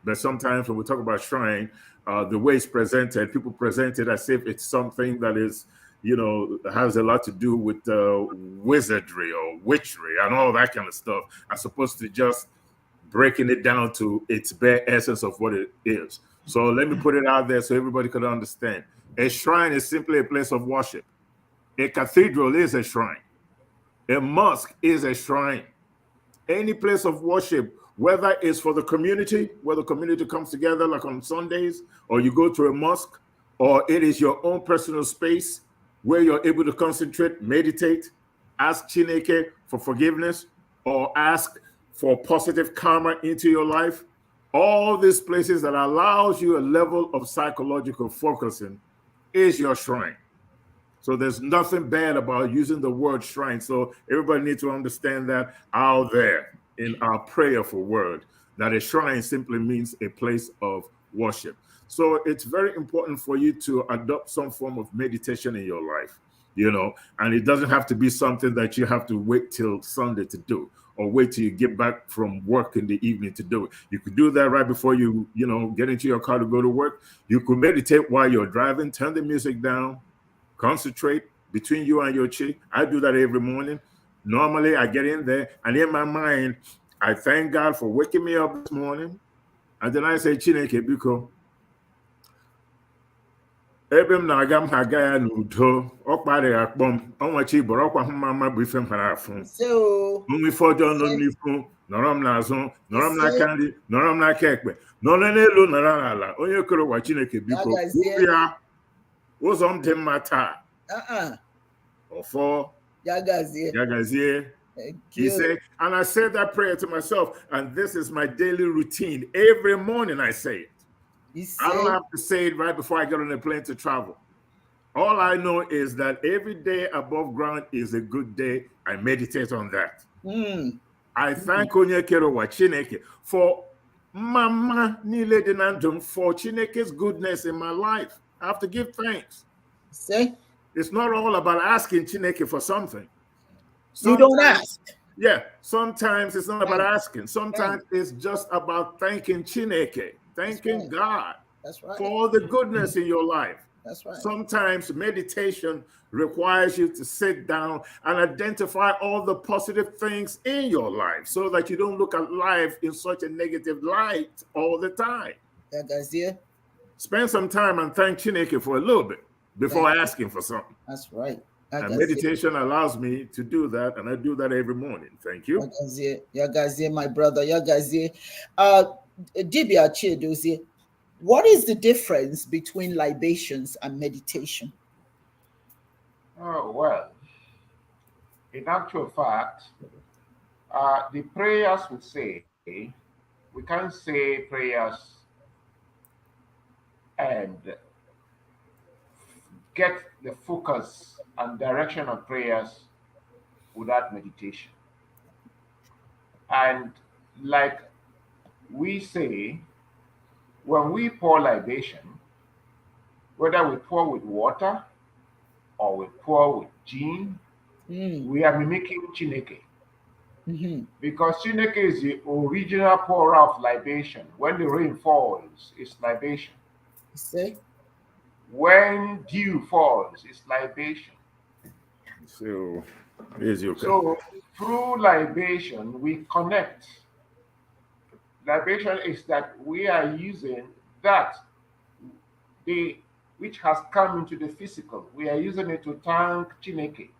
B: But sometimes when we talk about shrine, the way it's presented, people present it as if it's something that is, you know, has a lot to do with wizardry or witchery and all that kind of stuff, as opposed to just breaking it down to its bare essence of what it is. So let me put it out there so everybody could understand. A shrine is simply a place of worship. A cathedral is a shrine. A mosque is a shrine. Any place of worship, whether it's for the community, where the community comes together like on Sundays, or you go to a mosque, or it is your own personal space where you're able to concentrate, meditate, ask Chineke for forgiveness, or ask for positive karma into your life. All these places that allows you a level of psychological focusing is your shrine. So there's nothing bad about using the word shrine. So everybody needs to understand that out there in our prayerful word, that a shrine simply means a place of worship. So it's very important for you to adopt some form of meditation in your life, you know, and it doesn't have to be something that you have to wait till Sunday to do, or wait till you get back from work in the evening to do it. You could do that right before you get into your car to go to work. You could meditate while you're driving, turn the music down, concentrate between you and your chi. I do that every morning. Normally, I get in there, and in my mind, I thank God for waking me up this morning. And then I say, Chineke biko, ebe m na-aga m haga ya n'udo, ọ kparịrị akpọm, ọnwachi bụrụ ọkwa hụ mama bụ ife m hara afụ. Nwa ife ọjọọ nọ n'ifu, nọrọ m n'azụ, nọrọ m n'aka nri, nọrọ m n'aka ekpe, nọrọ n'elu, nọrọ n'ala. Onye kere ụwa Chineke biko, kwụpụ ya ụzọ m dị mma taa. Ọfọ, Yagazie. He said, and I said that prayer to myself, and this is my daily routine. Every morning I say it. I don't have to say it right before I get on a plane to travel. All I know is that every day above ground is a good day. I meditate on that. I thank Onye Kerewa Chineke for Mama Nile Dinandum, for Chineke's goodness in my life. I have to give thanks. It's not all about asking Chineke for something.
A: Sometimes, you don't ask.
B: Yeah, sometimes it's not about asking. Sometimes it's just about thanking Chineke, thanking God for all the goodness in your life.
A: That's right.
B: Sometimes meditation requires you to sit down and identify all the positive things in your life so that you don't look at life in such a negative light all the time. Spend some time and thank Chineke for a little bit before asking for something.
A: That's right.
B: And meditation allows me to do that, and I do that every morning. Thank you.
A: Yagazie, my brother. Yagazie. Dibia Chiedozie, what is the difference between libations and meditation?
C: Oh, well, in actual fact, the prayers we say, we can't say prayers and get the focus and direction of prayers without meditation. And like we say, when we pour libation, whether we pour with water or we pour with gin, we are mimicking Chineke. Because Chineke is the original pourer of libation. When the rain falls, it's libation.
A: See?
C: When dew falls, it's libation.
B: So
C: through libation, we connect Libation is that we are using that which has come into the physical. We are using it to thank Chineke.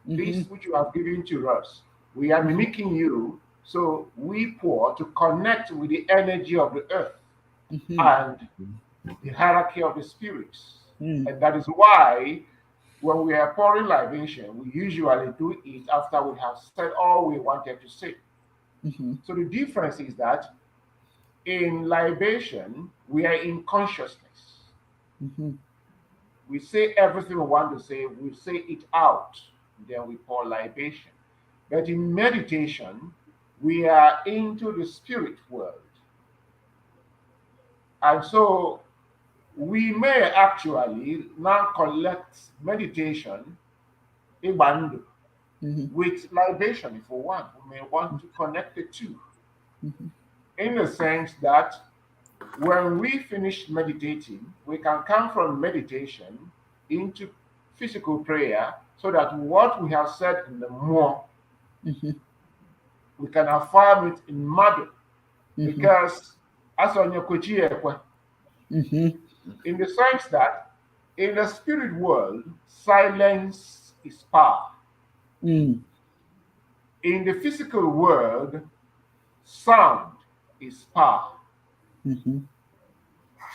C: This which you have given to us. We are mimicking you, so we pour to connect with the energy of the earth and the hierarchy of the spirits. And that is why when we are pouring libation, we usually do it after we have said all we wanted to say. So the difference is that in libation, we are in consciousness. We say everything we want to say, we say it out, then we pour libation. But in meditation, we are into the spirit world. And so we may actually now collect meditation with libation if we want. We may want to connect the two. In the sense that when we finish meditating, we can come from meditation into physical prayer so that what we have said in the more, we can affirm it in mother. Because as on your in the sense that in the spirit world, silence is power. In the physical world, sound is power.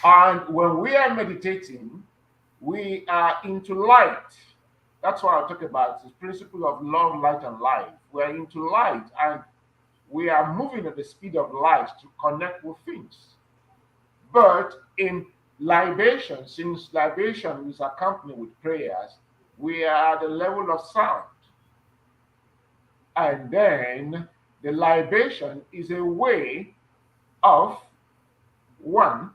C: And when we are meditating, we are into light. That's what I talk about, the principle of love, light, and life. We are into light, and we are moving at the speed of light to connect with things. But in libation, since libation is accompanied with prayers, we are at the level of sound. And then the libation is a way of one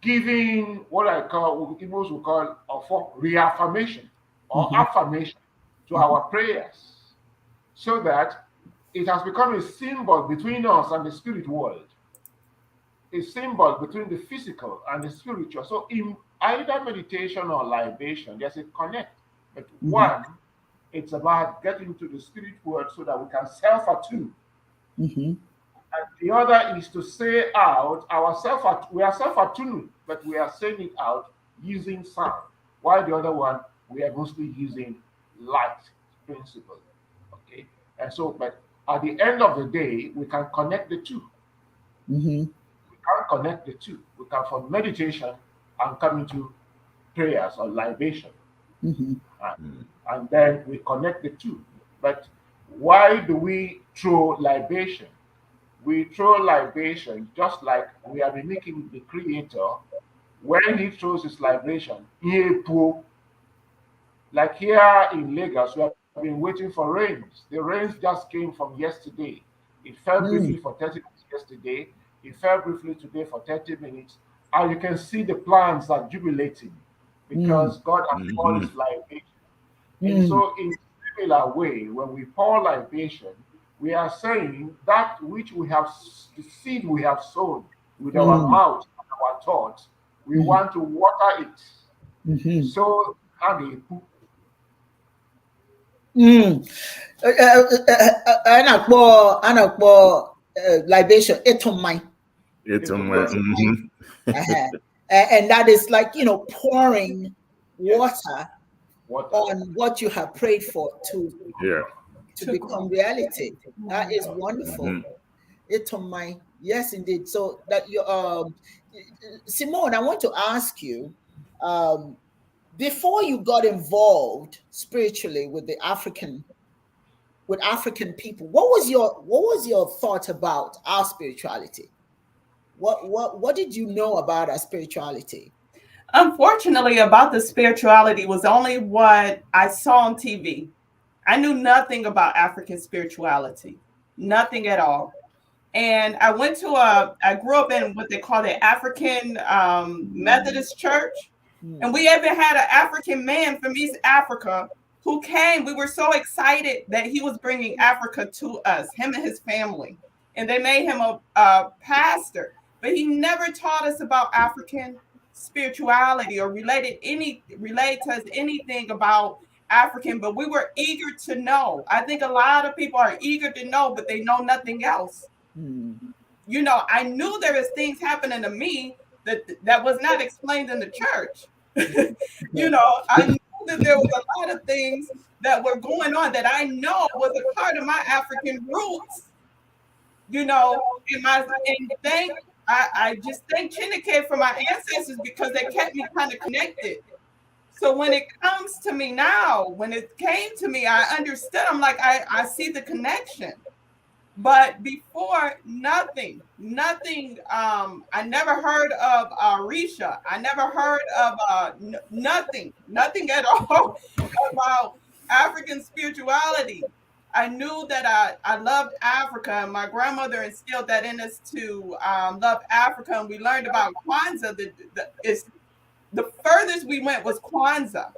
C: giving what I call, Igbos will call reaffirmation or affirmation to our prayers, so that it has become a symbol between us and the spirit world, a symbol between the physical and the spiritual. So in either meditation or libation, there's a connect. But one, it's about getting to the spirit world so that we can self-attune. And the other is to say out we are self-attuned, but we are saying it out using sound. While the other one, we are mostly using light principle. Okay. And so, but at the end of the day, we can connect the two. We can connect the two. We can from meditation and come into prayers or libation. And then we connect the two. But why do we throw libation? We throw libation just like we are mimicking the Creator when he throws his libation. Like here in Lagos, we have been waiting for rains. The rains just came from yesterday. It fell briefly for 30 minutes yesterday. It fell briefly today for 30 minutes. And you can see the plants are jubilating because God has poured his libation. And so in a similar way, when we pour libation, we are saying that which we have, the seed we have sown with our mouth and our thoughts, we want to water it. So,
A: libation, etomai. And that is like, pouring water on what you have prayed for to become reality. That is wonderful. Etomai. Yes, indeed. So that you, Simone, I want to ask you, before you got involved spiritually with African people, what was your thought about our spirituality? What did you know about our spirituality?
D: Unfortunately, about the spirituality was only what I saw on TV. I knew nothing about African spirituality, nothing at all. And I I grew up in what they call the African Methodist Church. And we even had an African man from East Africa who came. We were so excited that he was bringing Africa to us, him and his family. And they made him a pastor. But he never taught us about African spirituality or relate to us anything about African, but we were eager to know. I think a lot of people are eager to know, but they know nothing else. you know, I knew there was things happening to me that was not explained in the church. You know, I knew that there was a lot of things that were going on that I know was a part of my African roots. You know, I just thank Chineke for my ancestors because they kept me kind of connected. So when it comes to me now, when it came to me, I understood. I'm like, I see the connection. But before, nothing. I never heard of Risha. I never heard of nothing at all about African spirituality. I knew that I loved Africa, and my grandmother instilled that in us to love Africa. And we learned about Kwanzaa. The furthest we went was Kwanzaa.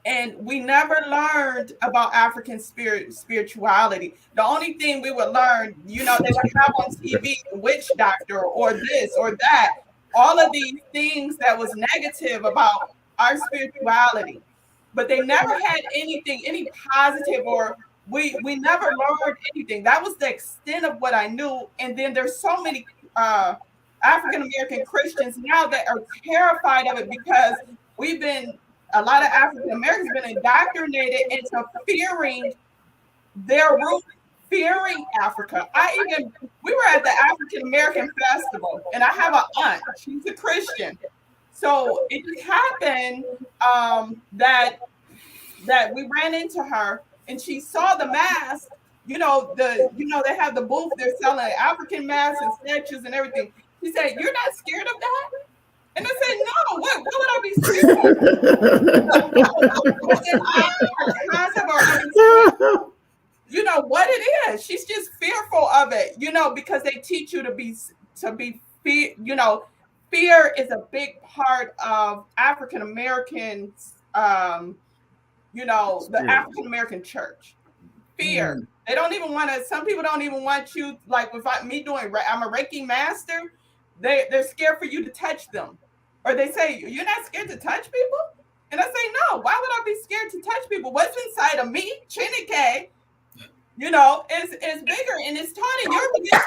D: And we never learned about African spirituality. The only thing we would learn, you know, they would have on TV, the witch doctor or this or that, all of these things that was negative about our spirituality. But they never had anything, any positive, or we never learned anything. That was the extent of what I knew. And then there's so many African-American Christians now that are terrified of it because a lot of African Americans have been indoctrinated into fearing their roots, fearing Africa. We were at the African American Festival, and I have an aunt. She's a Christian. So it just happened that we ran into her, and she saw the mask. They have the booth. They're selling African masks and statues and everything. She said, "You're not scared of that?" And I said, "No, what would I be scared of?" You know what it is. She's just fearful of it, because they teach you to be fear. Fear is a big part of African Americans. The African American church. Fear. Mm. They don't even want to. Some people don't even want you. Like I'm a Reiki master. They're scared for you to touch them. Or they say, "You're not scared to touch people?" And I say, "No, why would I be scared to touch people? What's inside of me, Chineke, is bigger and it's taught in your position."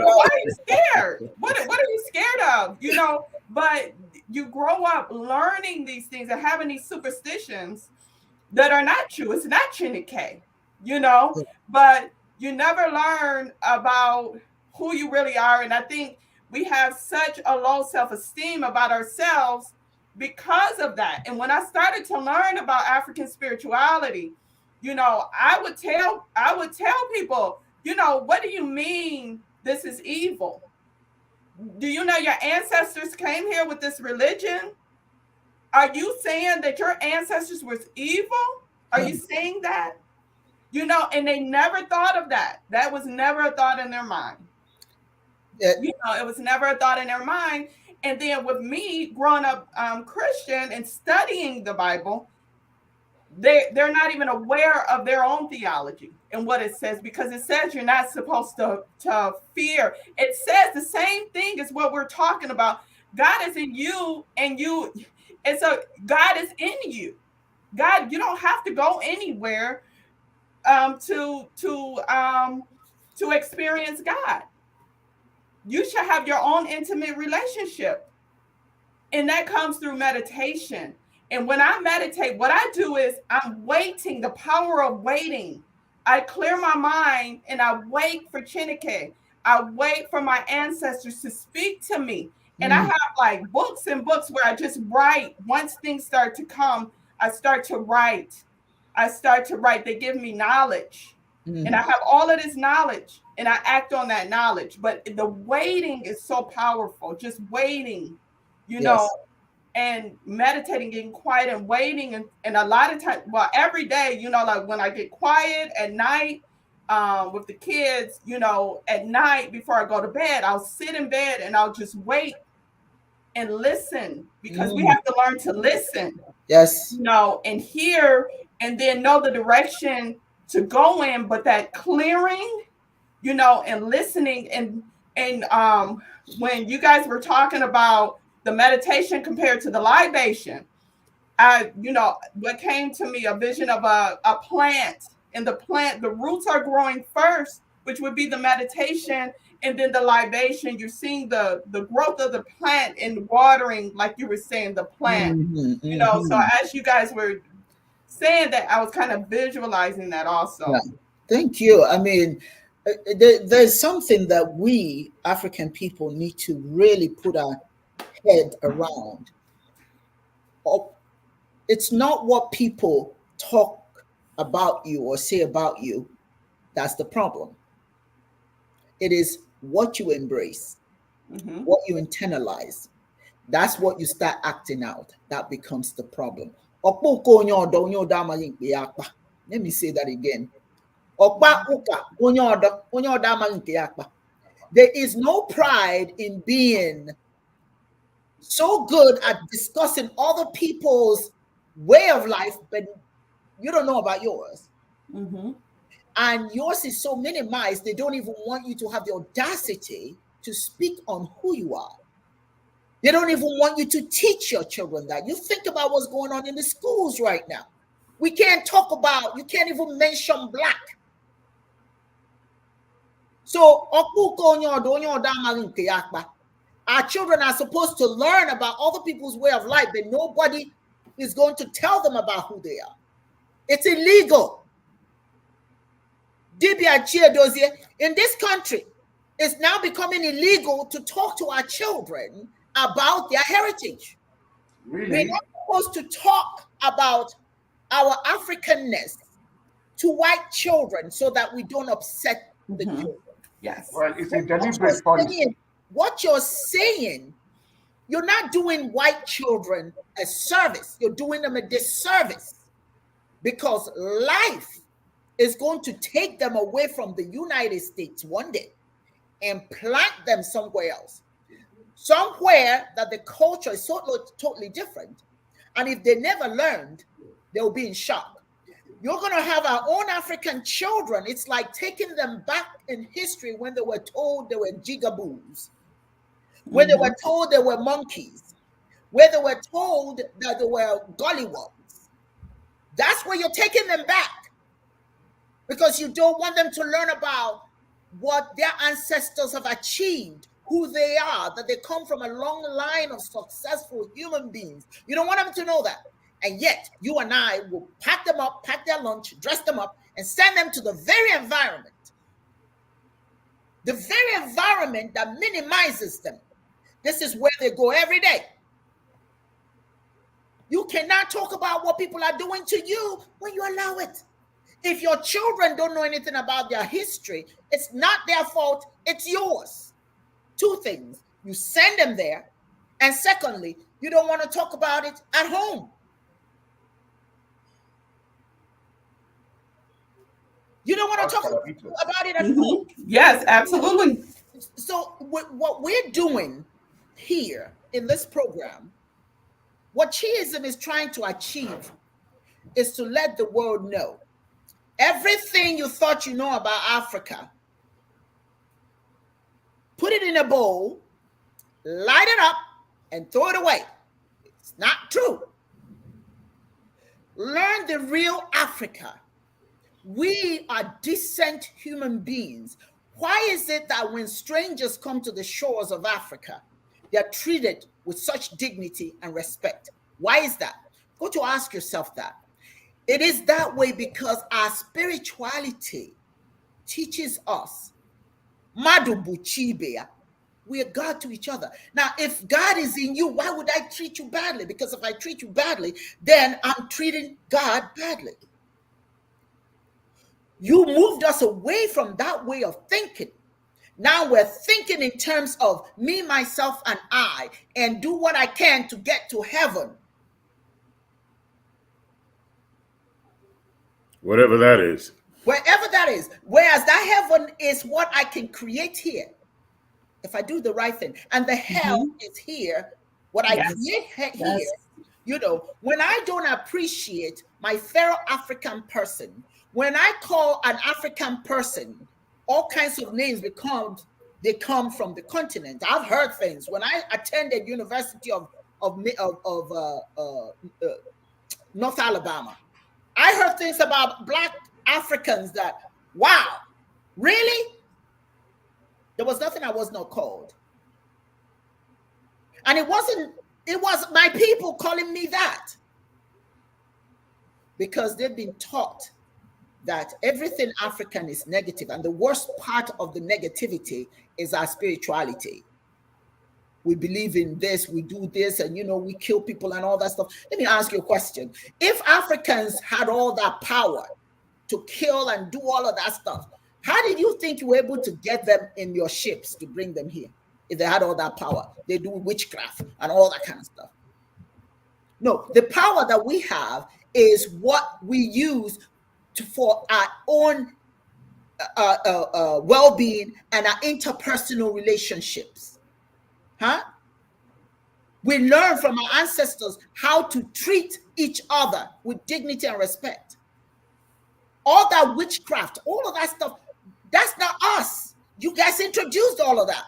D: Why are you scared? What are you scared of? But you grow up learning these things and having these superstitions that are not true. It's not Chineke, but you never learn about who you really are. And I think we have such a low self-esteem about ourselves because of that. And when I started to learn about African spirituality, I would tell people, what do you mean this is evil? Do you know your ancestors came here with this religion? Are you saying that your ancestors was evil? Are you saying that? And they never thought of that. That was never a thought in their mind. It was never a thought in their mind. And then with me growing up Christian and studying the Bible, they're not even aware of their own theology and what it says, because it says you're not supposed to fear. It says the same thing as what we're talking about. God is in you, and so God is in you. God, you don't have to go anywhere to experience God. You should have your own intimate relationship. And that comes through meditation. And when I meditate, what I do is I'm waiting, the power of waiting. I clear my mind and I wait for Chineke. I wait for my ancestors to speak to me. And I have like books and books where I just write. Once things start to come, I start to write. They give me knowledge. And I have all of this knowledge and I act on that knowledge. But the waiting is so powerful. Just waiting, and meditating, getting quiet and waiting. And a lot of times, every day, like when I get quiet at night with the kids, at night before I go to bed, I'll sit in bed and I'll just wait and listen, because we have to learn to listen.
A: Yes.
D: And hear, and then know the direction to go in. But that clearing, and listening, and when you guys were talking about the meditation compared to the libation, what came to me, a vision of a plant, and the roots are growing first, which would be the meditation, and then the libation, you're seeing the growth of the plant and watering, like you were saying, the plant. You know, so as you guys were saying that, I was kind of visualizing that also.
A: Yeah. Thank you. I mean, there's something that we African people need to really put our head around. It's not what people talk about you or say about you that's the problem. It is what you embrace, what you internalize. That's what you start acting out. That becomes the problem. Let me say that again. There is no pride in being so good at discussing other people's way of life, but you don't know about yours. And yours is so minimized, they don't even want you to have the audacity to speak on who you are. They don't even want you to teach your children that. You think about what's going on in the schools right now. We can't talk about, you can't even mention black. So, our children are supposed to learn about other people's way of life, but nobody is going to tell them about who they are. It's illegal. In this country, it's now becoming illegal to talk to our children about their heritage.
C: Really?
A: We're not supposed to talk about our Africanness to white children so that we don't upset the children.
D: Yes.
C: Well, it's a deliberate policy.
A: What you're saying, you're not doing white children a service. You're doing them a disservice, because life is going to take them away from the United States one day and plant them somewhere else. Somewhere that the culture is totally different. And if they never learned, they'll be in shock. You're going to have our own African children. It's like taking them back in history when they were told they were jigaboos, when they were told they were monkeys, where they were told that they were gollywogs. That's where you're taking them back, because you don't want them to learn about what their ancestors have achieved, who they are, that they come from a long line of successful human beings. You don't want them to know that. And yet, you and I will pack them up, pack their lunch, dress them up, and send them to the very environment that minimizes them. This is where they go every day. You cannot talk about what people are doing to you when you allow it. If your children don't know anything about their history, it's not their fault, it's yours. Two things: you send them there, and secondly, you don't want to talk about it at home. You don't want to talk about it at home.
D: Yes, absolutely.
A: So what we're doing here in this program, what Chiism is trying to achieve, is to let the world know everything you thought you know about Africa, put it in a bowl, light it up, and throw it away. It's not true. Learn the real Africa. We are decent human beings. Why is it that when strangers come to the shores of Africa, they're treated with such dignity and respect? Why is that? Go to ask yourself that. It is that way because our spirituality teaches us, we are God to each other. Now, if God is in you, why would I treat you badly? Because if I treat you badly, then I'm treating God badly. You moved us away from that way of thinking. Now we're thinking in terms of me, myself, and I, and do what I can to get to heaven.
B: Whatever that is.
A: Wherever that is. Whereas that heaven is what I can create here, if I do the right thing. And the hell is here, what I create here. You know, when I don't appreciate my fellow African person, when I call an African person all kinds of names because they come from the continent. I've heard things. When I attended University of North Alabama, I heard things about Black Africans that, wow, really? There was nothing I was not called. And it was my people calling me that. Because they've been taught that everything African is negative. And the worst part of the negativity is our spirituality. We believe in this, we do this, and we kill people and all that stuff. Let me ask you a question. If Africans had all that power to kill and do all of that stuff, how did you think you were able to get them in your ships to bring them here? If they had all that power, they do witchcraft and all that kind of stuff. No, the power that we have is what we use for our own well-being and our interpersonal relationships. We learn from our ancestors how to treat each other with dignity and respect. All that witchcraft, all of that stuff, that's not us. You guys introduced all of that.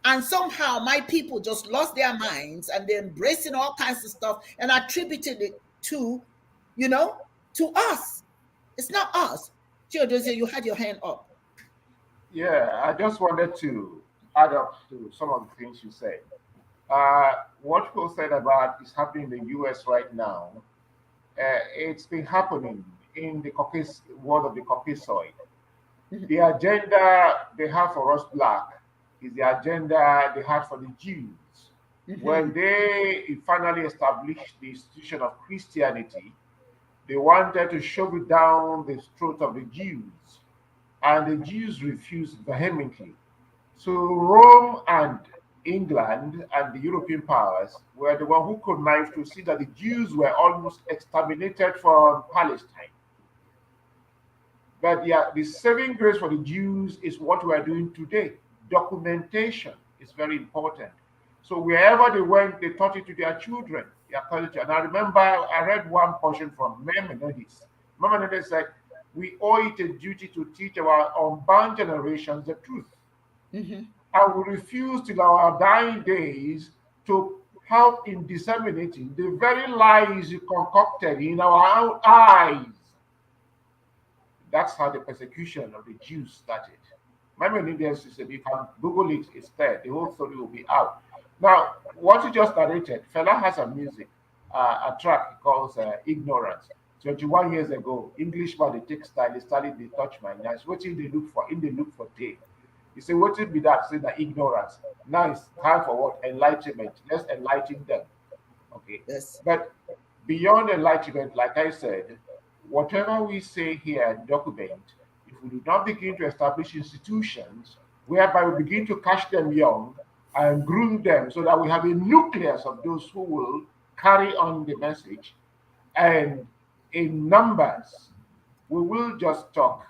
A: And somehow my people just lost their minds and they're embracing all kinds of stuff and attributed it to, to us. It's not us. Theodosia, you had your hand up.
C: Yeah, I just wanted to add up to some of the things you said. What you said about is happening in the US right now. It's been happening in the world of the Caucasoid. The agenda they have for us black is the agenda they had for the Jews. When they finally established the institution of Christianity, they wanted to shove it down the throat of the Jews, and the Jews refused vehemently. So Rome and England and the European powers were the one who connived to see that the Jews were almost exterminated from Palestine. But the saving grace for the Jews is what we are doing today. Documentation is very important. So wherever they went, they taught it to their children, their culture. And I remember I read one portion from Maimonides. Maimonides said, we owe it a duty to teach our unbound generations the truth. And we refuse till our dying days to help in disseminating the very lies you concocted in our own eyes. That's how the persecution of the Jews started. Maimonides said, if you Google it, it's there. The whole story will be out. Now, what you just narrated, Fela has a music, a track he calls Ignorance. 21 years ago, English by the textile, they started to touch my eyes. What did they look for? They look for day. You say, what did be that? Say that ignorance. Now it's time for what? Enlightenment. Let's enlighten them. Okay.
A: Yes.
C: But beyond enlightenment, like I said, whatever we say here and document, if we do not begin to establish institutions whereby we begin to catch them young and groom them so that we have a nucleus of those who will carry on the message, and in numbers, we will just talk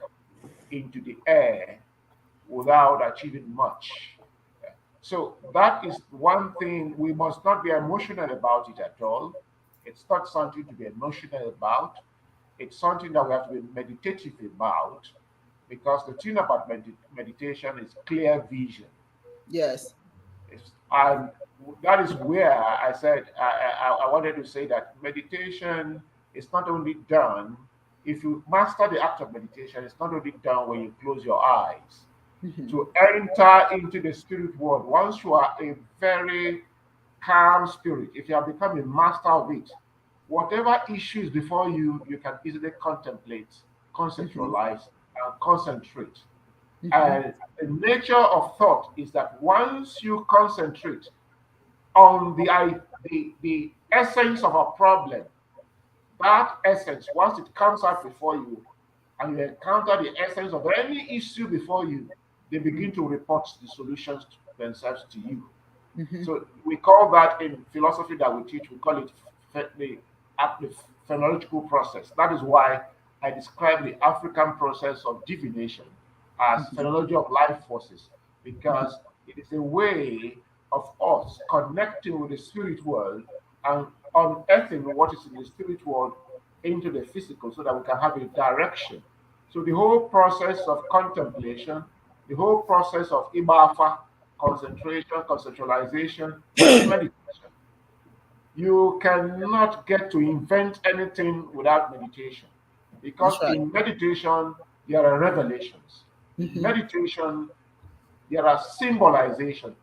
C: into the air without achieving much. So that is one thing. We must not be emotional about it at all. It's not something to be emotional about. It's something that we have to be meditative about, because the thing about meditation is clear vision.
A: Yes.
C: And that is where I said I wanted to say that meditation is not only done, if you master the act of meditation, it's not only done when you close your eyes. To enter into the spirit world, once you are a very calm spirit, if you have become a master of it, whatever issues before you, you can easily contemplate, conceptualize, and concentrate. And the nature of thought is that once you concentrate on the essence of a problem, that essence, once it comes out before you, and you encounter the essence of any issue before you, they begin to report the solutions themselves to you. So we call that, in philosophy that we teach, we call it the phenomenological process. That is why I describe the African process of divination as phenomenology of life forces, because it is a way of us connecting with the spirit world and unearthing what is in the spirit world into the physical, so that we can have a direction. So the whole process of contemplation, the whole process of ibafa, concentration, conceptualization, meditation. You cannot get to invent anything without meditation, because in meditation there are revelations. Meditation there are symbolizations.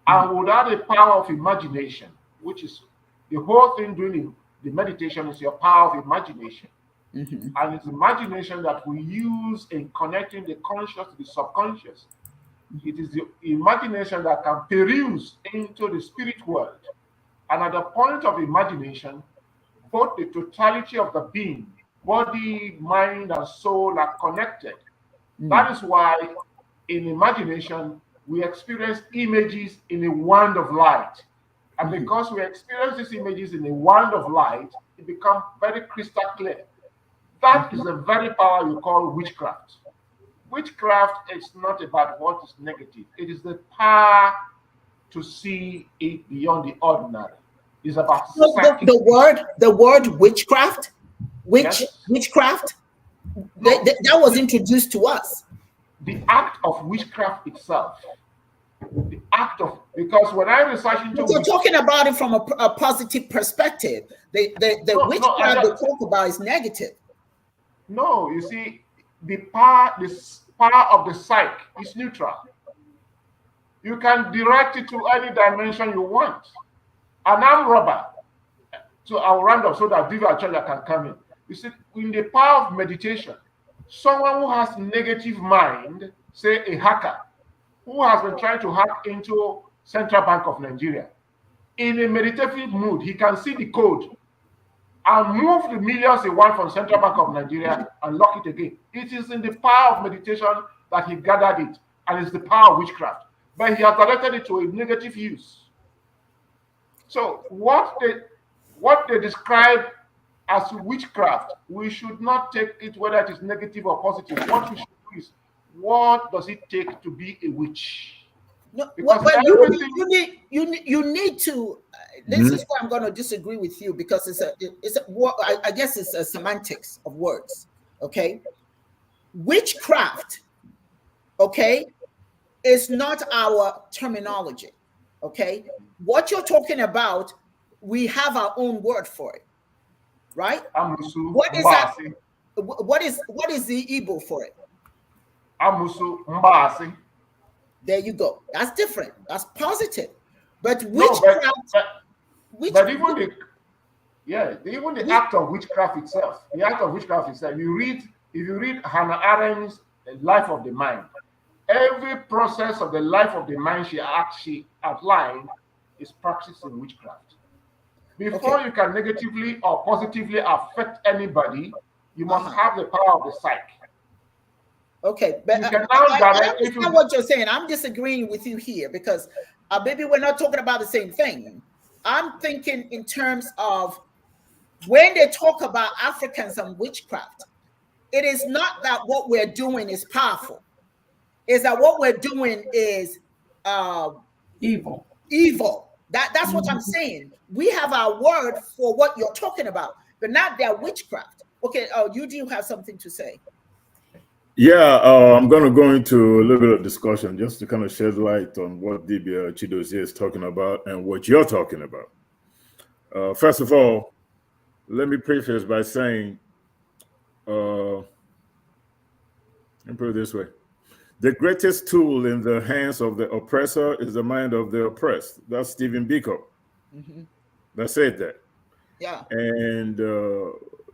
C: And without the power of imagination, which is the whole thing during the meditation is your power of imagination. And it's imagination that we use in connecting the conscious to the subconscious. It is the imagination that can peruse into the spirit world. And at the point of imagination, both the totality of the being, body, mind, and soul are connected. That is why in imagination, we experience images in a wand of light. And because we experience these images in a wand of light, it becomes very crystal clear. That is the very power you call witchcraft. Witchcraft is not about what is negative. It is the power to see it beyond the ordinary. It's about
A: the word witchcraft,
C: Yes.
A: witchcraft, that was introduced to us.
C: The act of witchcraft itself. The act of, because when I research into
A: You're talking about it from a positive perspective. The witchcraft they talk about is negative.
C: No, you see, the power of the psyche is neutral. You can direct it to any dimension you want. An armed robber, so I'll round up so that Viva Chola can come in. You see, in the power of meditation, someone who has negative mind, say a hacker, who has been trying to hack into Central Bank of Nigeria, in a meditative mood, he can see the code and move the millions he wants from Central Bank of Nigeria and lock it again. It is in the power of meditation that he gathered it, and it's the power of witchcraft. But he has directed it to a negative use. So what they describe as witchcraft, we should not take it whether it is negative or positive. What we should do is, what does it take to be a witch?
A: No, well, you need to. This is where I'm going to disagree with you, because I guess it's a semantics of words. Okay, witchcraft, okay, is not our terminology. Okay, what you're talking about, we have our own word for it, right?
C: Amusu,
A: what is that? What is the Igbo for it?
C: Amusu Mbasi.
A: There you go. That's different. That's positive. But
C: witchcraft,
A: but
C: even the act of witchcraft itself, if you read Hannah Arendt's Life of the Mind, every process of the life of the mind she outlined is practicing witchcraft. Before you can negatively or positively affect anybody, you must have the power of the psyche.
A: Okay, but I understand what you're saying. I'm disagreeing with you here, because maybe we're not talking about the same thing. I'm thinking in terms of when they talk about Africans and witchcraft, it is not that what we're doing is powerful. It's that what we're doing is
D: evil.
A: That's what I'm saying. We have our word for what you're talking about, but not their witchcraft. Okay, you do have something to say?
B: Yeah, I'm going to go into a little bit of discussion just to kind of shed light on what Dibia Chidozie is talking about and what you're talking about. First of all, let me preface by saying, let me put it this way. The greatest tool in the hands of the oppressor is the mind of the oppressed. That's Stephen Biko. That said that.
A: Yeah.
B: And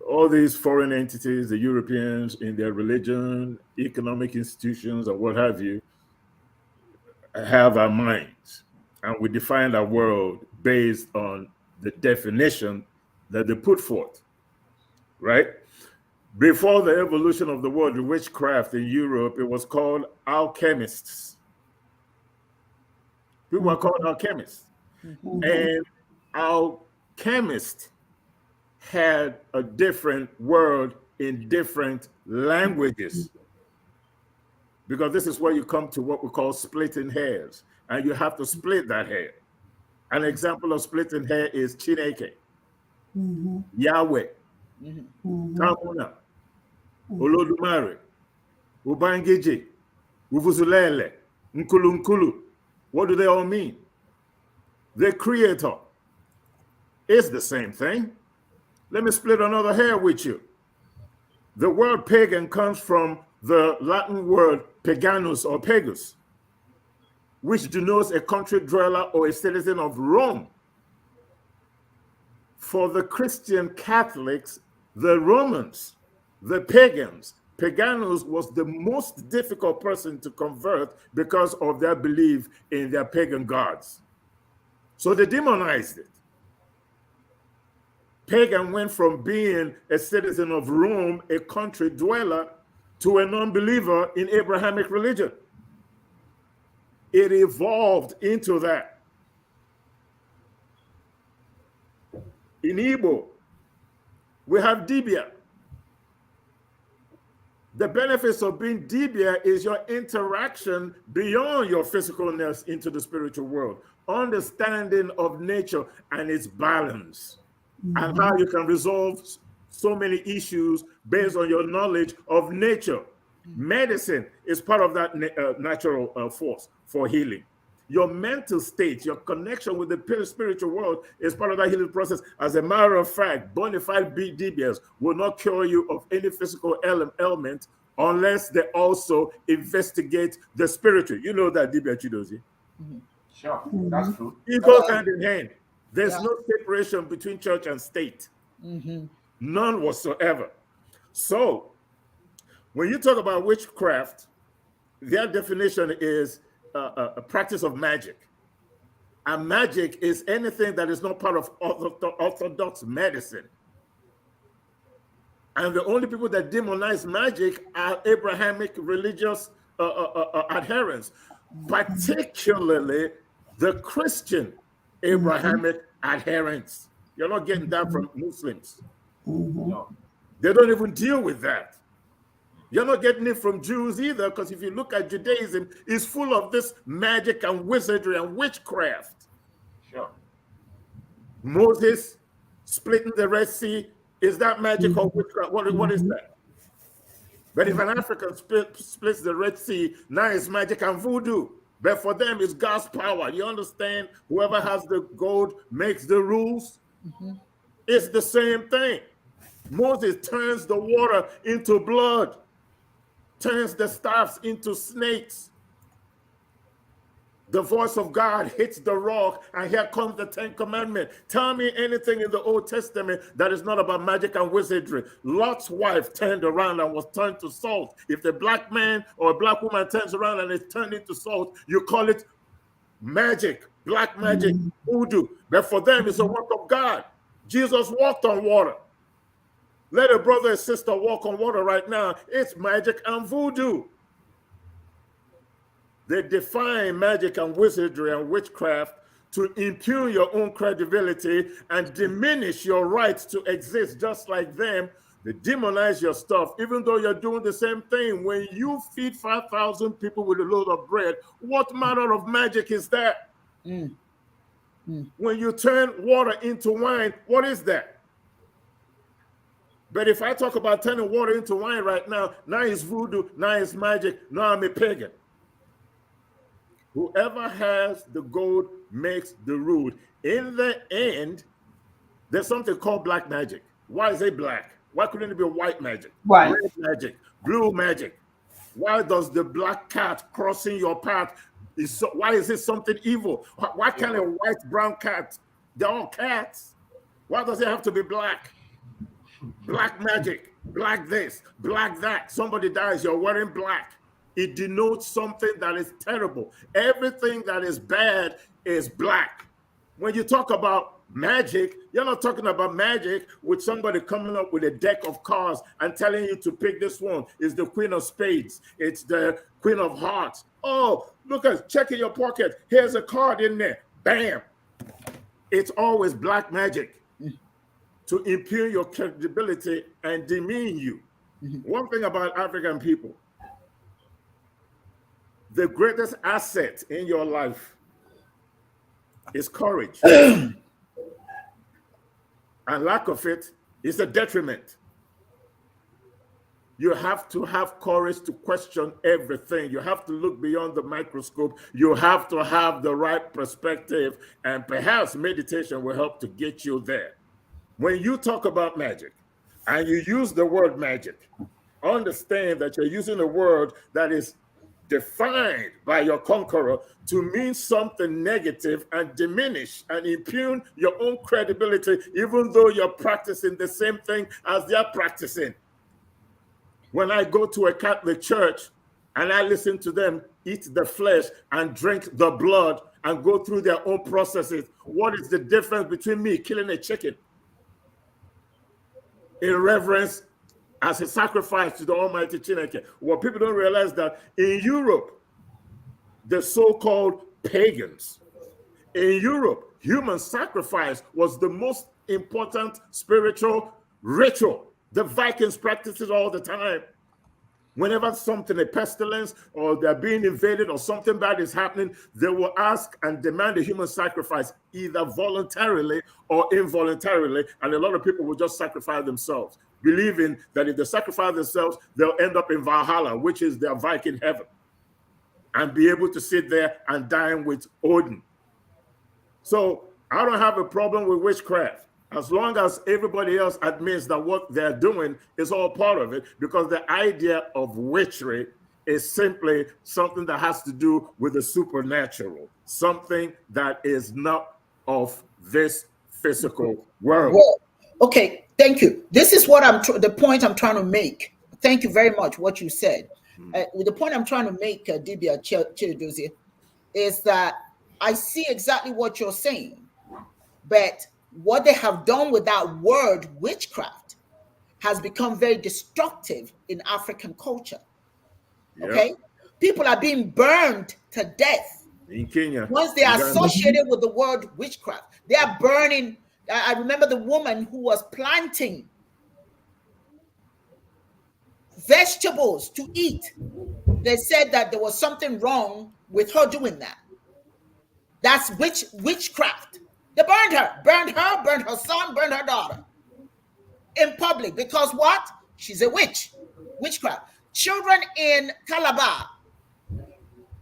B: all these foreign entities, the Europeans, in their religion, economic institutions, or what have you, have our minds. And we define our world based on the definition that they put forth, right? Before the evolution of the word witchcraft in Europe, it was called alchemists. People are called alchemists. And alchemists had a different word in different languages, because this is where you come to what we call splitting hairs, and you have to split that hair. An example of splitting hair is Chineke, Yahweh, Tamuna, Olodumare, Ubangiji, Uvuzulele, Nkulu. What do they all mean? The creator. It's the same thing. Let me split another hair with you. The word pagan comes from the Latin word paganus or pagus. which denotes a country dweller or a citizen of Rome. For the Christian Catholics, the Romans, the pagans, Paganus was the most difficult person to convert because of their belief in their pagan gods. So they demonized it. Pagan went from being a citizen of Rome, a country dweller, to a non-believer in Abrahamic religion. It evolved into that. In Igbo, we have Dibia. The benefits of being Dibia is your interaction beyond your physicalness into the spiritual world, understanding of nature and its balance, and how you can resolve so many issues based on your knowledge of nature. Medicine is part of that natural force for healing. Your mental state, your connection with the spiritual world is part of that healing process. As a matter of fact, bona fide DBS will not cure you of any physical ailment unless they also investigate the spiritual. You know that, DBS Chidozie?
C: Sure, that's true.
B: It goes hand in hand. There's no separation between church and state. None whatsoever. So, when you talk about witchcraft, their definition is a practice of magic. And magic is anything that is not part of orthodox medicine. And the only people that demonize magic are Abrahamic religious adherents, particularly the Christian Abrahamic adherents. You're not getting that from Muslims.
C: No.
B: They don't even deal with that. You're not getting it from Jews either, because if you look at Judaism, it's full of this magic and wizardry and witchcraft.
C: Sure.
B: Moses splitting the Red Sea, is that magic or witchcraft? What is that? But if an African splits the Red Sea, now it's magic and voodoo. But for them, it's God's power. You understand? Whoever has the gold makes the rules. It's the same thing. Moses turns the water into blood, turns the staffs into snakes. The voice of God hits the rock, and here comes the 10 Commandments. Tell me anything in the Old Testament that is not about magic and wizardry. Lot's wife turned around and was turned to salt. If the black man or a black woman turns around and is turned into salt, you call it magic, black magic, voodoo. But for them, it's a work of God. Jesus walked on water. Let a brother and sister walk on water right now. It's magic and voodoo. They define magic and wizardry and witchcraft to impugn your own credibility and diminish your rights to exist just like them. They demonize your stuff, even though you're doing the same thing. When you feed 5,000 people with a load of bread, what manner of magic is that? When you turn water into wine, what is that? But if I talk about turning water into wine right now it's voodoo, now it's magic, now I'm a pagan. Whoever has the gold makes the rule. In the end, there's something called black magic. Why is it black? Why couldn't it be white magic?
D: Right.
B: Red magic, blue magic. Why does the black cat crossing your path, why is it something evil? Why can't a white, brown cat, they're all cats. Why does it have to be black? Black magic, black this, black that. Somebody dies, you're wearing black. It denotes something that is terrible. Everything that is bad is black. When you talk about magic, you're not talking about magic with somebody coming up with a deck of cards and telling you to pick this one. It's the Queen of Spades. It's the Queen of Hearts. Oh, look at, check in your pocket. Here's a card in there. Bam. It's always black magic to impugn your credibility and demean you. One thing about African people, the greatest asset in your life is courage. And lack of it is a detriment. You have to have courage to question everything. You have to look beyond the microscope. You have to have the right perspective, and perhaps meditation will help to get you there. When you talk about magic and you use the word magic, understand that you're using a word that is defined by your conqueror to mean something negative and diminish and impugn your own credibility, even though you're practicing the same thing as they're practicing. When I go to a Catholic church and I listen to them eat the flesh and drink the blood and go through their own processes, what is the difference between me killing a chicken in reverence as a sacrifice to the Almighty Chineke? What people don't realize that in Europe, the so-called pagans, in Europe, human sacrifice was the most important spiritual ritual. The Vikings practiced it all the time. Whenever something, a pestilence, or they're being invaded, or something bad is happening, they will ask and demand a human sacrifice, either voluntarily or involuntarily. And a lot of people will just sacrifice themselves, believing that if they sacrifice themselves, they'll end up in Valhalla, which is their Viking heaven, and be able to sit there and dine with Odin. So I don't have a problem with witchcraft, as long as everybody else admits that what they're doing is all part of it, because the idea of witchery is simply something that has to do with the supernatural, something that is not of this physical world.
A: Well, okay, thank you. This is what the point I'm trying to make. Thank you very much. What you said. The point I'm trying to make, Dibia Chidozie, is that I see exactly what you're saying, but what they have done with that word witchcraft has become very destructive in African culture. Okay, people are being burned to death
B: in Kenya
A: once they are associated with the word witchcraft. They are burning. I remember the woman who was planting vegetables to eat. They said that there was something wrong with her doing that. That's witchcraft. They burned her son, burned her daughter in public, because what? She's a witch. Witchcraft. Children in Calabar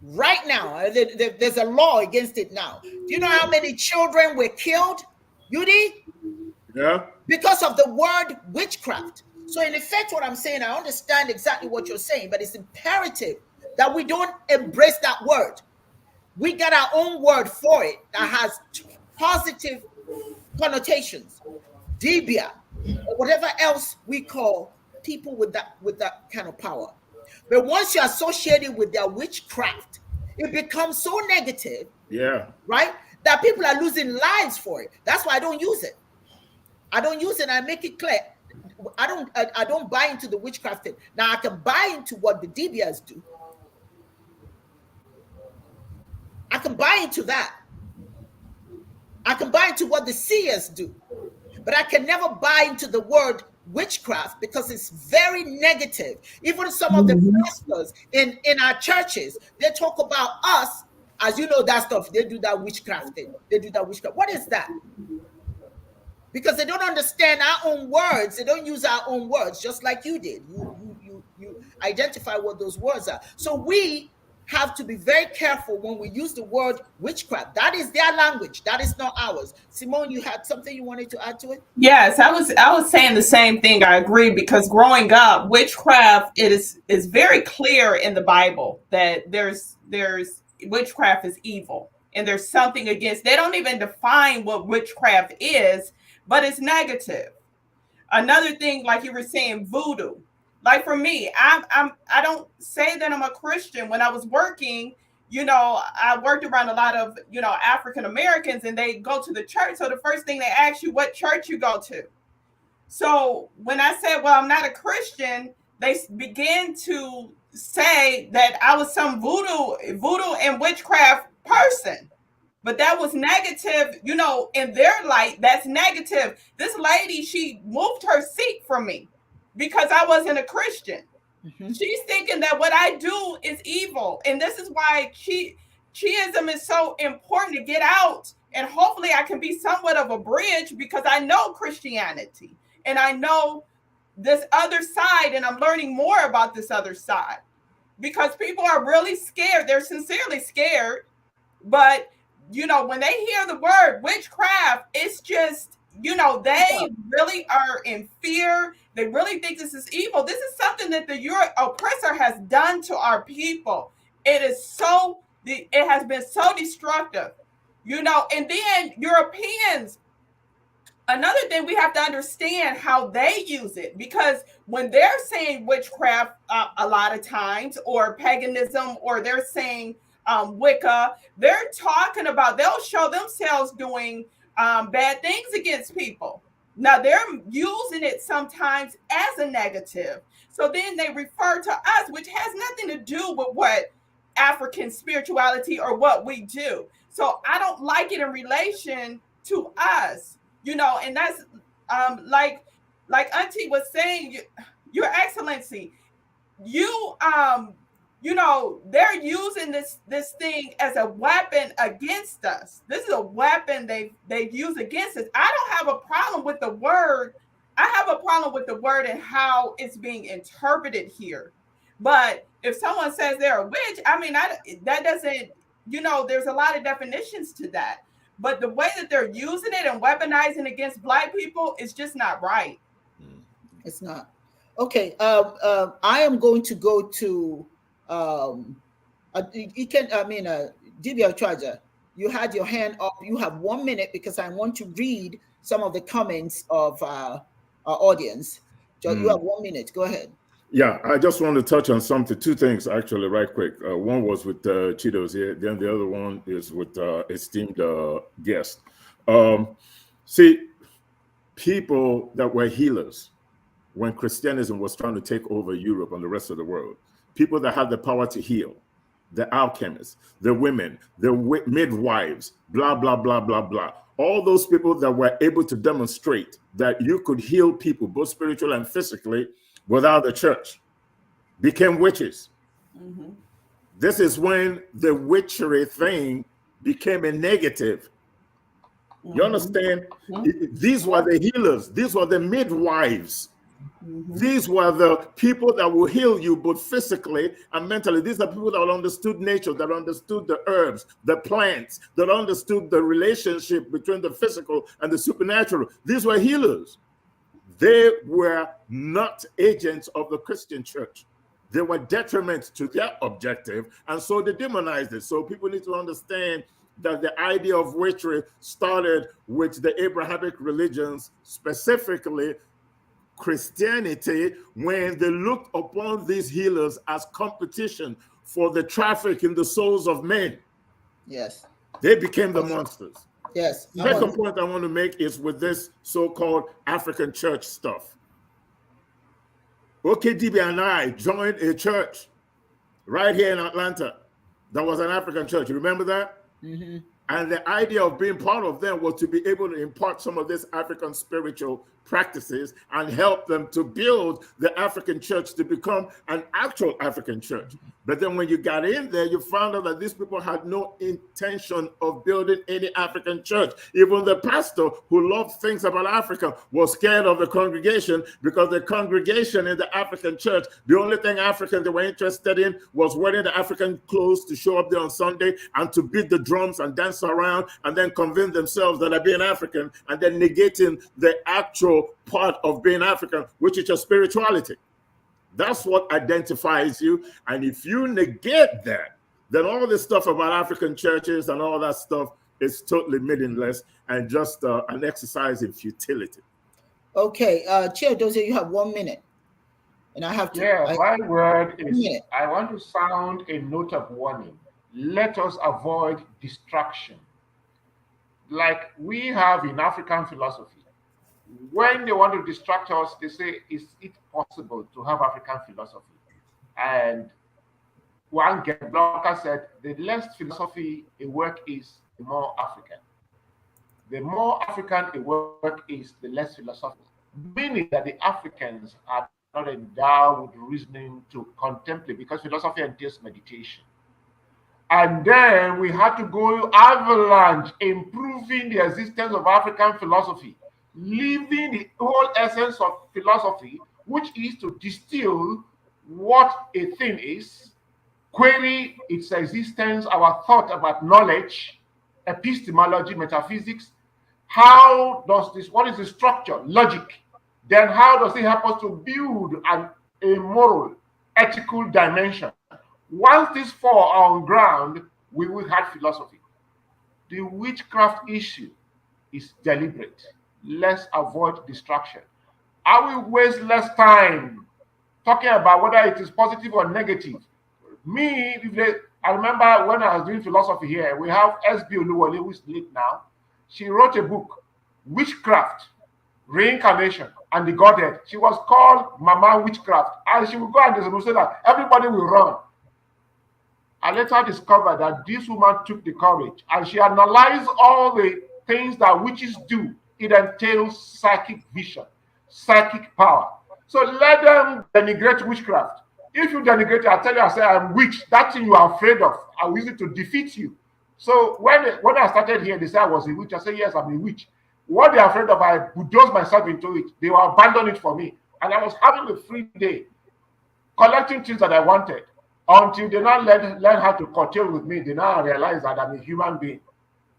A: right now, there's a law against it now. Do you know how many children were killed, Yudi?
B: Yeah.
A: Because of the word witchcraft. So in effect, what I'm saying, I understand exactly what you're saying, but it's imperative that we don't embrace that word. We got our own word for it that has positive connotations. Dibia, or whatever else we call people with that kind of power. But once you're associated with their witchcraft, it becomes so negative, right, that people are losing lives for it. That's why I don't use it. I don't use it. I make it clear. I don't buy into the witchcraft thing. Now I can buy into what the Dibias do. I can buy into that. I can buy into what the seers do. But I can never buy into the word witchcraft because it's very negative. Even some of the pastors in our churches, they talk about us, as you know, that stuff. They do that witchcraft thing. They do that witchcraft. What is that? Because they don't understand our own words. They don't use our own words, just like you did. You identify what those words are. So we have to be very careful when we use the word witchcraft. That is their language. That is not ours. Simone, you had something you wanted to add to it?
D: Yes, I was saying the same thing. I agree, because growing up, witchcraft, it is very clear in the Bible that there's witchcraft is evil, and there's something against. They don't even define what witchcraft is, but it's negative. Another thing, like you were saying, voodoo. Like for me, I don't say that I'm a Christian. When I was working, I worked around a lot of, African Americans, and they go to the church. So the first thing they ask you, what church you go to. So when I said, well, I'm not a Christian, they began to say that I was some voodoo and witchcraft person. But that was negative, in their light, that's negative. This lady, she moved her seat from me because I wasn't a Christian. Mm-hmm. She's thinking that what I do is evil. And this is why Chiism is so important to get out. And hopefully I can be somewhat of a bridge, because I know Christianity and I know this other side, and I'm learning more about this other side, because people are really scared. They're sincerely scared. But, when they hear the word witchcraft, it's just, they really are in fear. They really think this is evil. This is something that the oppressor has done to our people. it has been so destructive, you know. And then Europeans, another thing we have to understand how they use it, because when they're saying witchcraft a lot of times, or paganism, or they're saying Wicca, they're talking about, they'll show themselves doing bad things against people. Now they're using it sometimes as a negative. So then they refer to us, which has nothing to do with what African spirituality or what we do. So I don't like it in relation to us, you know. And that's like Auntie was saying, Your Excellency, you know, they're using this thing as a weapon against us. This is a weapon they use against us. I don't have a problem with the word. I have a problem with the word and how it's being interpreted here. But if someone says they're a witch, I mean, that doesn't, you know, there's a lot of definitions to that. But the way that they're using it and weaponizing against Black people is just not right.
A: It's not. Okay. I am going to go to you can, Dibia Charger, you had your hand up. You have 1 minute because I want to read some of the comments of our audience. So you have 1 minute. Go ahead.
B: Yeah, I just want to touch on something, two things actually, right quick. One was with Cheetos here, then the other one is with esteemed guest. See, people that were healers when Christianism was trying to take over Europe and the rest of the world, people that had the power to heal, the alchemists, the women, the midwives, blah, blah, blah, blah, blah. All those people that were able to demonstrate that you could heal people, both spiritually and physically, without the church, became witches.
D: Mm-hmm.
B: This is when the witchery thing became a negative. You understand? Mm-hmm. These were the healers. These were the midwives. Mm-hmm. These were the people that will heal you both physically and mentally. These are people that understood nature, that understood the herbs, the plants, that understood the relationship between the physical and the supernatural. These were healers. They were not agents of the Christian church. They were detriment to their objective, and so they demonized it. So people need to understand that the idea of witchery started with the Abrahamic religions, specifically Christianity, when they looked upon these healers as competition for the traffic in the souls of men.
A: Yes.
B: They became the monsters.
A: Yes.
B: Second point I want to make is with this so-called African church stuff. OKDB and I joined a church right here in Atlanta that was an African church. You remember that?
A: Mm-hmm.
B: And the idea of being part of them was to be able to impart some of this African spiritual practices and help them to build the African church to become an actual African church. But then when you got in there, you found out that these people had no intention of building any African church. Even the pastor who loved things about Africa was scared of the congregation, because the congregation in the African church, the only thing African they were interested in was wearing the African clothes to show up there on Sunday and to beat the drums and dance around and then convince themselves that they're being African, and then negating the actual part of being African, which is your spirituality. That's what identifies you. And if you negate that, then all this stuff about African churches and all that stuff is totally meaningless and just an exercise in futility.
A: Okay, Chair Dozie, you have 1 minute. And I have to.
C: Yeah, my word is, I want to sound a note of warning. Let us avoid distraction. Like we have in African philosophy. When they want to distract us, they say, is it possible to have African philosophy? And one blocker said, the less philosophy a work is, the more African. The more African a work is, the less philosophical. Meaning that the Africans are not endowed with reasoning to contemplate, because philosophy entails meditation. And then we had to go avalanche improving the existence of African philosophy, leaving the whole essence of philosophy, which is to distill what a thing is, query its existence, our thought about knowledge, epistemology, metaphysics. How does this, what is the structure? Logic. Then how does it help us to build a moral, ethical dimension? Once these four are on ground, we will have philosophy. The witchcraft issue is deliberate. Let's avoid distraction. I will waste less time talking about whether it is positive or negative. I remember when I was doing philosophy here, we have S.B. Oluwole, who is late now. She wrote a book, Witchcraft, Reincarnation, and the Godhead. She was called Mama Witchcraft, and she would go and say that everybody will run. I later discovered that this woman took the courage and she analyzed all the things that witches do. It entails psychic vision, psychic power. So let them denigrate witchcraft. If you denigrate it, I tell you, I say, I'm witch. That thing you are afraid of, I will use it to defeat you. So when I started here, they said I was a witch. I said, yes, I'm a witch. What they're afraid of, I bulldoze myself into it. They will abandon it for me. And I was having a free day, collecting things that I wanted. Until they now learn how to curtail with me, they now realize that I'm a human being,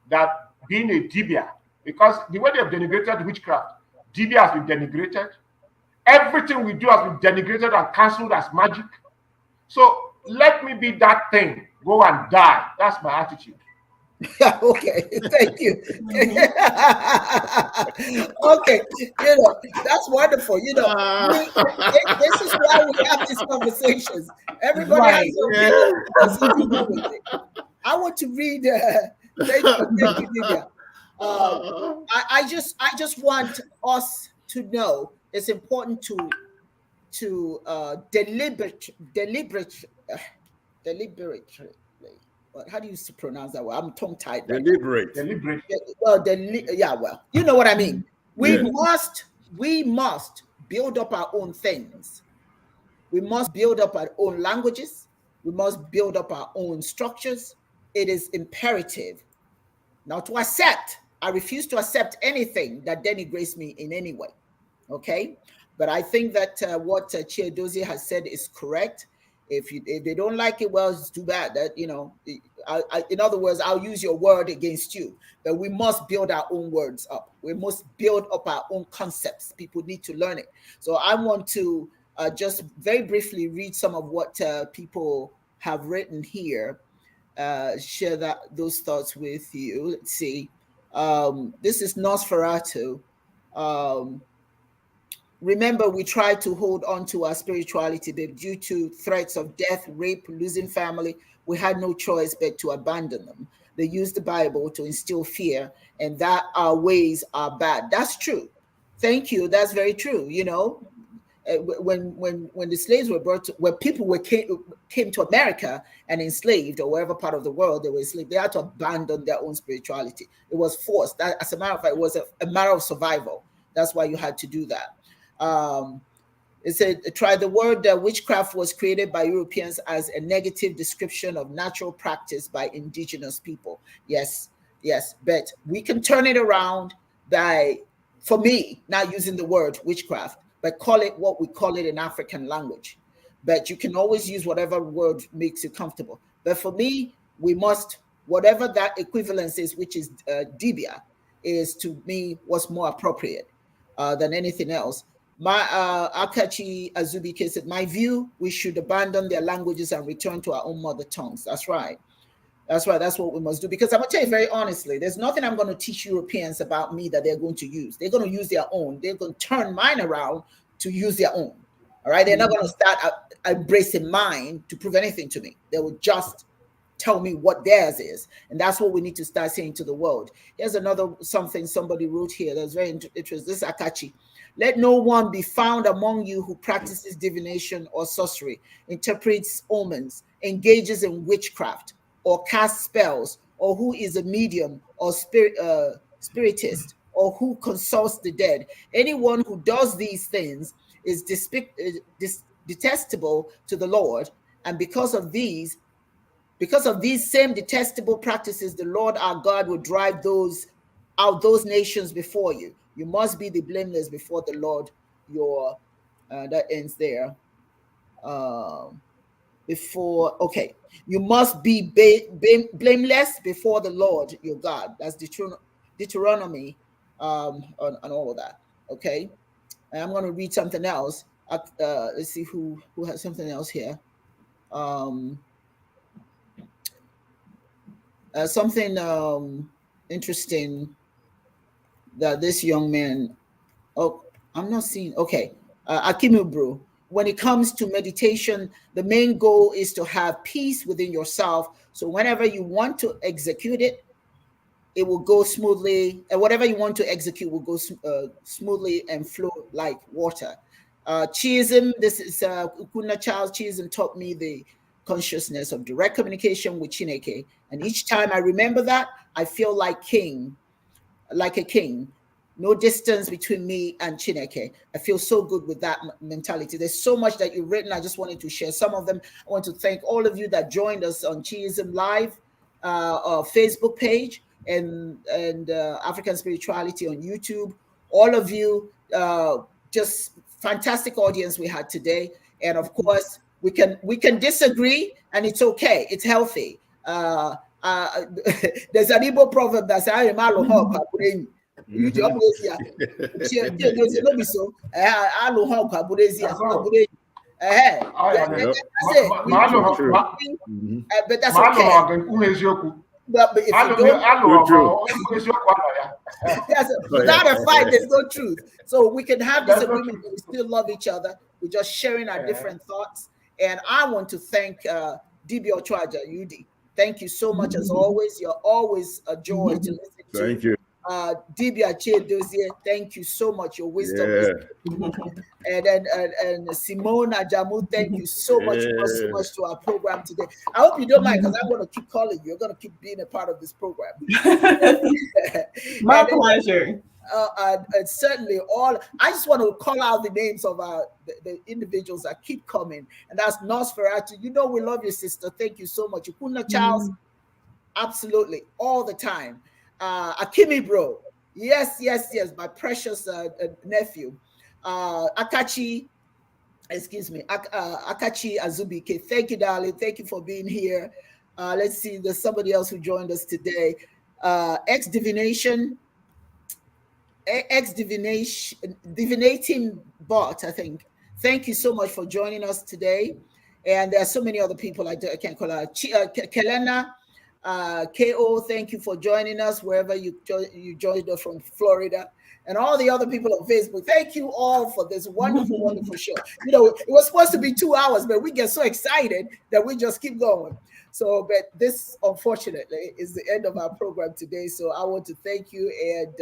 C: that being a dibia, because the way they have denigrated witchcraft, dibia has been denigrated. Everything we do has been denigrated and cancelled as magic. So let me be that thing. Go and die. That's my attitude.
A: Yeah, okay, thank you. Okay, that's wonderful. This is why we have these conversations. Everybody
D: Right.
A: has something to do with it. I want to read. Thank you, Lydia. I just want us to know it's important to deliberately. How do you pronounce that word? I'm tongue tied.
B: Deliberate.
A: Well, you know what I mean. We must build up our own things. We must build up our own languages. We must build up our own structures. It is imperative. Now, to accept, I refuse to accept anything that denigrates me in any way. Okay, but I think that what Chiedozie has said is correct. If they don't like it, well, it's too bad. That in other words, I'll use your word against you. But we must build our own words up. We must build up our own concepts. People need to learn it. So I want to just very briefly read some of what people have written here. Share those thoughts with you. Let's see. This is Nosferatu. Remember, we try to hold on to our spirituality, but due to threats of death, rape, losing family, we had no choice but to abandon them. They used the Bible to instill fear, and that our ways are bad. That's true. Thank you. That's very true. When the slaves were brought, when people came to America and enslaved, or wherever part of the world they were enslaved, they had to abandon their own spirituality. It was forced. That, as a matter of fact, it was a matter of survival. That's why you had to do that. It said, the word witchcraft was created by Europeans as a negative description of natural practice by indigenous people. Yes, but we can turn it around by, for me, not using the word witchcraft, but call it what we call it in African language. But you can always use whatever word makes you comfortable. But for me, we must, whatever that equivalence is, which is dibia, is to me what's more appropriate than anything else. My Akachi Azubike said, my view, we should abandon their languages and return to our own mother tongues. That's right. That's right. That's what we must do. Because I'm going to tell you very honestly, there's nothing I'm going to teach Europeans about me that they're going to use. They're going to use their own. They're going to turn mine around to use their own. All right. They're not going to start embracing mine to prove anything to me. They will just tell me what theirs is. And that's what we need to start saying to the world. Here's another something somebody wrote here that's very interesting. This is Akachi. Let no one be found among you who practices divination or sorcery, interprets omens, engages in witchcraft, or casts spells, or who is a medium or spiritist, or who consults the dead. Anyone who does these things is detestable to the Lord. And because of these same detestable practices, the Lord our God will drive those nations before you. You must be the blameless before the Lord. That ends there. You must be blameless before the Lord your God. That's Deuteronomy, and all of that. Okay, and I'm going to read something else. Let's see who has something else here. something interesting that this young man, oh, I'm not seeing, okay, Akimu Bro, when it comes to meditation, the main goal is to have peace within yourself. So whenever you want to execute it, it will go smoothly, and whatever you want to execute will go smoothly and flow like water. Chiism, this is Ukuna Charles Chiism taught me the consciousness of direct communication with Chineke. And each time I remember that, I feel like a king. No distance between me and Chineke. I feel so good with that mentality. There's so much that you've written. I just wanted to share some of them. I want to thank all of you that joined us on Chiism Live Facebook page and African Spirituality on YouTube. All of you, just fantastic audience we had today. And of course, we can disagree, and it's okay. It's healthy. There's an Igbo proverb that says, you just but that's okay. But if you don't, without a fight, there's no truth. So we can have disagreement, but we still love each other. We're just sharing our different thoughts. And I want to thank DB Ochoaja, UD. Thank you so much as always. You're always a joy to listen to.
B: Thank you.
A: DB Achille Dozier, thank you so much. Your wisdom. And then Simone Ajamu, thank you so much. So much to our program today. I hope you don't mind, because I'm going to keep calling you. You're going to keep being a part of this program.
D: My pleasure.
A: And certainly I just want to call out the names of the individuals that keep coming, and that's Nosferatu. You know we love you, sister. Thank you so much. Ukuna Charles, absolutely, all the time. Akimi Bro, yes, my precious nephew. Akachi Azubike, thank you, darling. Thank you for being here. Let's see, there's somebody else who joined us today. Divinating Bot, I think. Thank you so much for joining us today. And there are so many other people I can't call out. Kelena KO, thank you for joining us wherever you joined us from Florida. And all the other people on Facebook, thank you all for this wonderful, wonderful show. You know, it was supposed to be 2 hours, but we get so excited that we just keep going. So, but this, unfortunately, is the end of our program today. So I want to thank you, and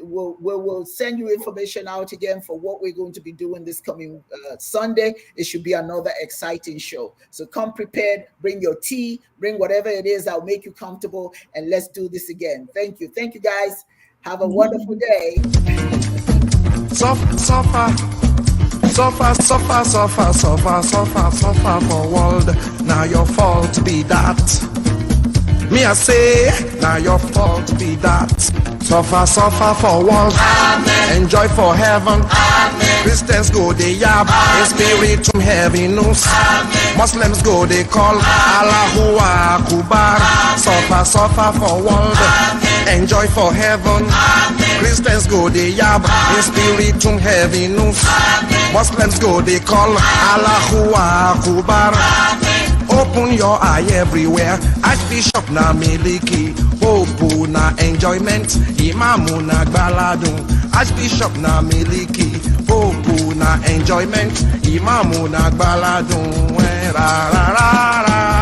A: we'll send you information out again for what we're going to be doing this coming Sunday. It should be another exciting show. So come prepared, bring your tea, bring whatever it is that will make you comfortable, and let's do this again. Thank you. Thank you, guys. Have a wonderful day. Suffer for world. Now your fault be that. Me I say, now your fault be that. Suffer for world. Amen. Enjoy for heaven. Amen. Christians go they yab. In spirit from heaviness. Muslims go they call Allahu Akbar. Suffer for world. Amen. Enjoy for heaven. Amen. Christians go they yab. In spirit from heaviness. Muslims go they call Allahu Akbar. Open your eye everywhere. Archbishop na miliki, hope na enjoyment, imamu na gbaladun. Archbishop na miliki, hope na enjoyment, imamu na gbaladun. Ra ra ra ra.